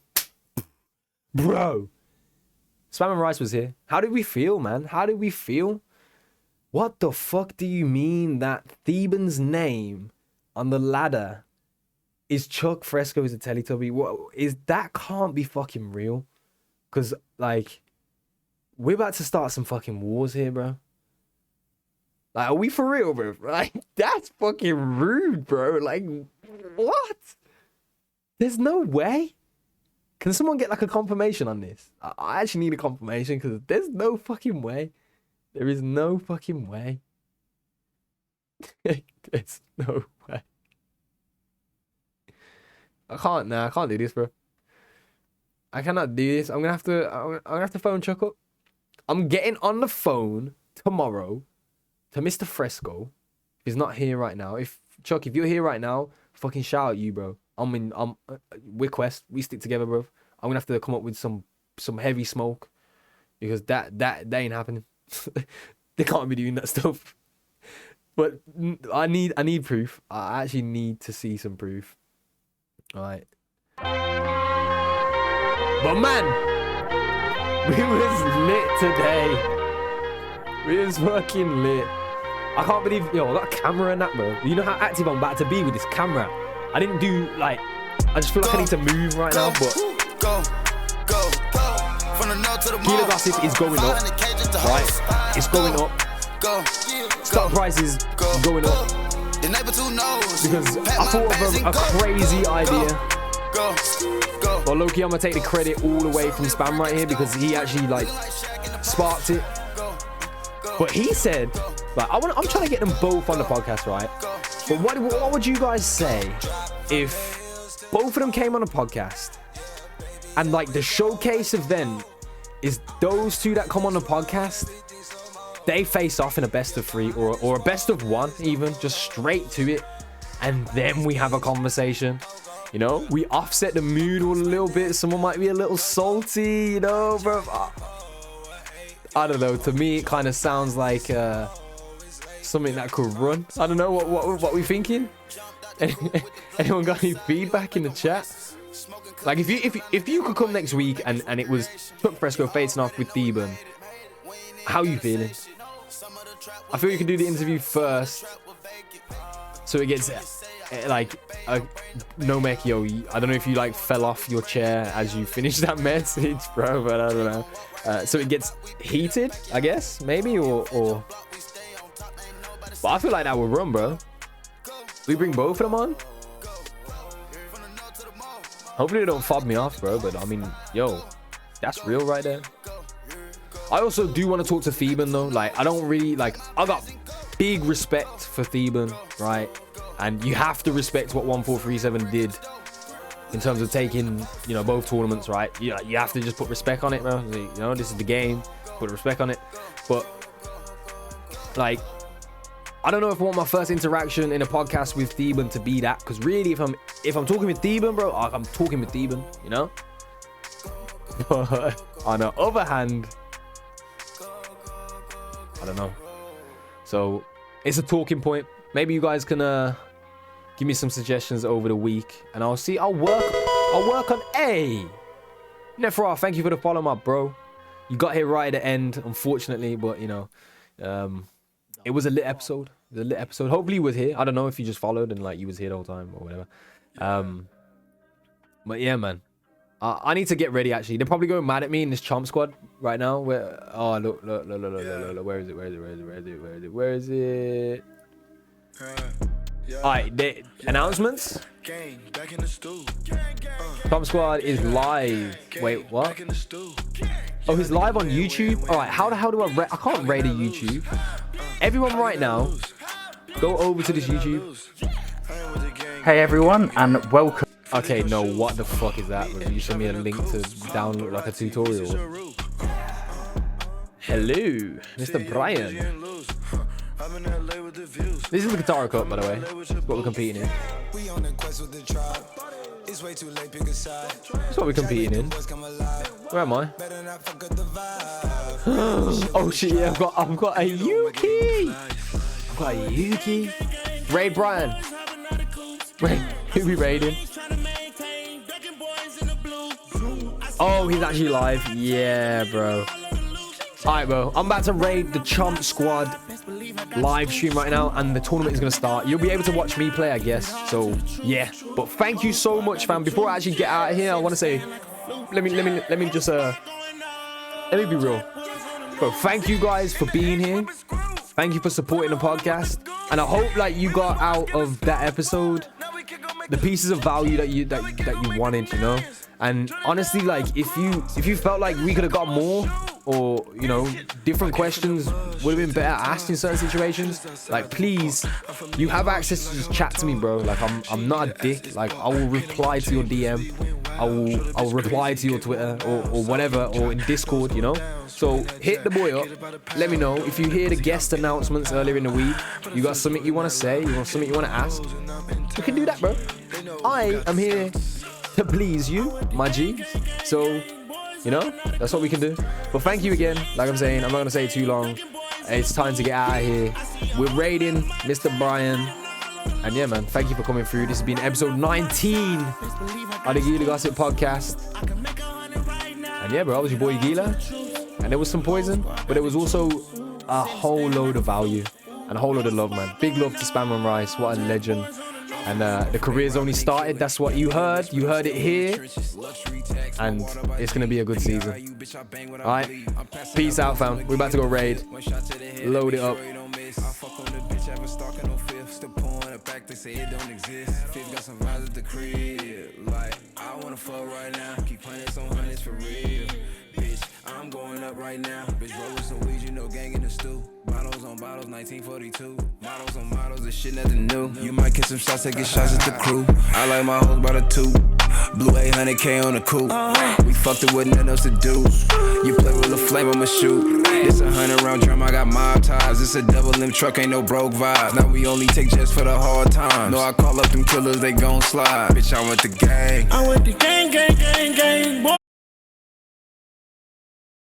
D: bro, Spamandrice was here. How did we feel, man? How did we feel? What the fuck do you mean that Theban's name on the ladder is Chuck Fresco is a Teletubby? What is that? Can't be fucking real. Cause like, we're about to start some fucking wars here, bro. Like, are we for real, bro? Like, that's fucking rude, bro. Like, what? There's no way. Can someone get like a confirmation on this? I actually need a confirmation because there's no fucking way. There is no fucking way. There's no way. I can't do this, bro. I cannot do this. I'm gonna have to phone Chuck up. I'm getting on the phone tomorrow to Mr. Fresco. If he's not here right now. If Chuck, if you're here right now, fucking shout out you, bro. We're Quest. We stick together, bro. I'm gonna have to come up with some heavy smoke because that ain't happening. They can't be doing that stuff. But I need proof. I actually need to see some proof. All right. But man, we was lit today. We was fucking lit. I can't believe, I got a camera and that, bro. You know how active I'm about to be with this camera. I didn't do, like, I just feel like I need to move right now, but GilaGossip is going up, right? It's going up. Stock prices going up. Because I thought of a crazy idea. Well, Loki, I'm gonna take the credit all the way from Spam right here because he actually, like, sparked it. But he said, like, I'm trying to get them both on the podcast, right? But what would you guys say if both of them came on a podcast and, like, the showcase event is those two that come on the podcast, they face off in a best of 3 or a best of 1 even, just straight to it, and then we have a conversation. You know, we offset the mood a little bit. Someone might be a little salty, you know, bro. I don't know. To me, it kind of sounds like something that could run. I don't know what we thinking. Anyone got any feedback in the chat? Like, if you could come next week and it was Chuck Fresco facing off with Theban, how are you feeling? I feel you can do the interview first, so it gets like no mech, yo. I don't know if you like fell off your chair as you finished that message, bro, but I don't know. So it gets heated, I guess, maybe, or. But I feel like that would run, bro. We bring both of them on. Hopefully they don't fob me off, bro. But I mean, yo, that's real right there. I also do want to talk to Theban though. Like, I don't really like. I got big respect for Theban, right? And you have to respect what 1437 did in terms of taking, both tournaments, right? You have to just put respect on it, bro. This is the game. Put respect on it. But like, I don't know if I want my first interaction in a podcast with Theban to be that, because really, if I'm talking with Theban, bro, I'm talking with Theban, you know. But on the other hand, I don't know. So it's a talking point. Maybe you guys can give me some suggestions over the week, and I'll see. I'll work on a. Nefra, thank you for the follow, my bro. You got here right at the end, unfortunately, but it was a lit episode. It was a lit episode. Hopefully you was here. I don't know if you just followed and like you was here the whole time or whatever. But yeah, man. I need to get ready actually. They're probably going mad at me in this chomp squad right now. Where look. Where is it? Alright, the announcements. Top Squad is live. Wait, what? Oh, he's live on YouTube? Alright, how the hell do I can't raid a YouTube. Everyone right now, go over to this YouTube.
E: Hey everyone, and welcome.
D: Okay, no, what the fuck is that? You sent me a link to download like a tutorial. Hello, Mr. Brian. This is the Guitar Cup, by the way. That's what we're competing in. That's what we're competing in. Where am I? Oh shit, yeah, I've got a Yuki. I've got a Yuki. Raid Brian. Wait, who we raiding? Oh, he's actually live. Yeah, bro. Alright, bro. I'm about to raid the Chomp Squad live stream right now, and the tournament is gonna start. You'll be able to watch me play, I guess. So yeah. But thank you so much, fam. Before I actually get out of here, I want to say, let me be real. Bro, thank you guys for being here. Thank you for supporting the podcast, and I hope like you got out of that episode the pieces of value that you wanted, you know. And honestly, like if you felt like we could have got more, or you know, different questions would have been better asked in certain situations, like please, you have access to just chat to me, bro. Like I'm not a dick. Like I will reply to your DM, I will reply to your Twitter or whatever, or in Discord, you know. So hit the boy up, let me know if you hear the guest announcements earlier in the week, you got something you want to say, you want something you want to ask, you can do that, bro. I am here to please you, my G. So you know, that's what we can do. But thank you again. Like I'm saying, I'm not gonna say it too long. It's time to get out of here. We're raiding Mr. Brian. And yeah, man, thank you for coming through. This has been episode 19 of the GilaGossip podcast. And yeah, bro, I was your boy Gila. And there was some poison, but there was also a whole load of value and a whole load of love, man. Big love to Spamandrice. What a legend. And the career's only started. That's what you heard. You heard it here. And it's going to be a good season. All right. Peace out, fam. We're about to go raid. Load it up. They say it don't exist. Fifth got some vibes at the crib. Like, I wanna fuck right now. Keep hundreds on hundreds for real. Bitch, I'm going up right now. Bitch, roll with some weed, you know, gang in the stew. Bottles on bottles, 1942. Models on models, this shit nothing new. You might get some shots, take shots at the crew. I like my hoes by the two. Blue 800K on the coupe. We fucked it with nothing else to do. You play with a flame, I'ma shoot. This 100-round drum, I got mob ties. This a double limb truck, ain't no broke vibes. Now we only take jets for the hard times. No, I call up them killers, they gon' slide. Bitch, I want the gang. I want the gang, gang, gang, gang.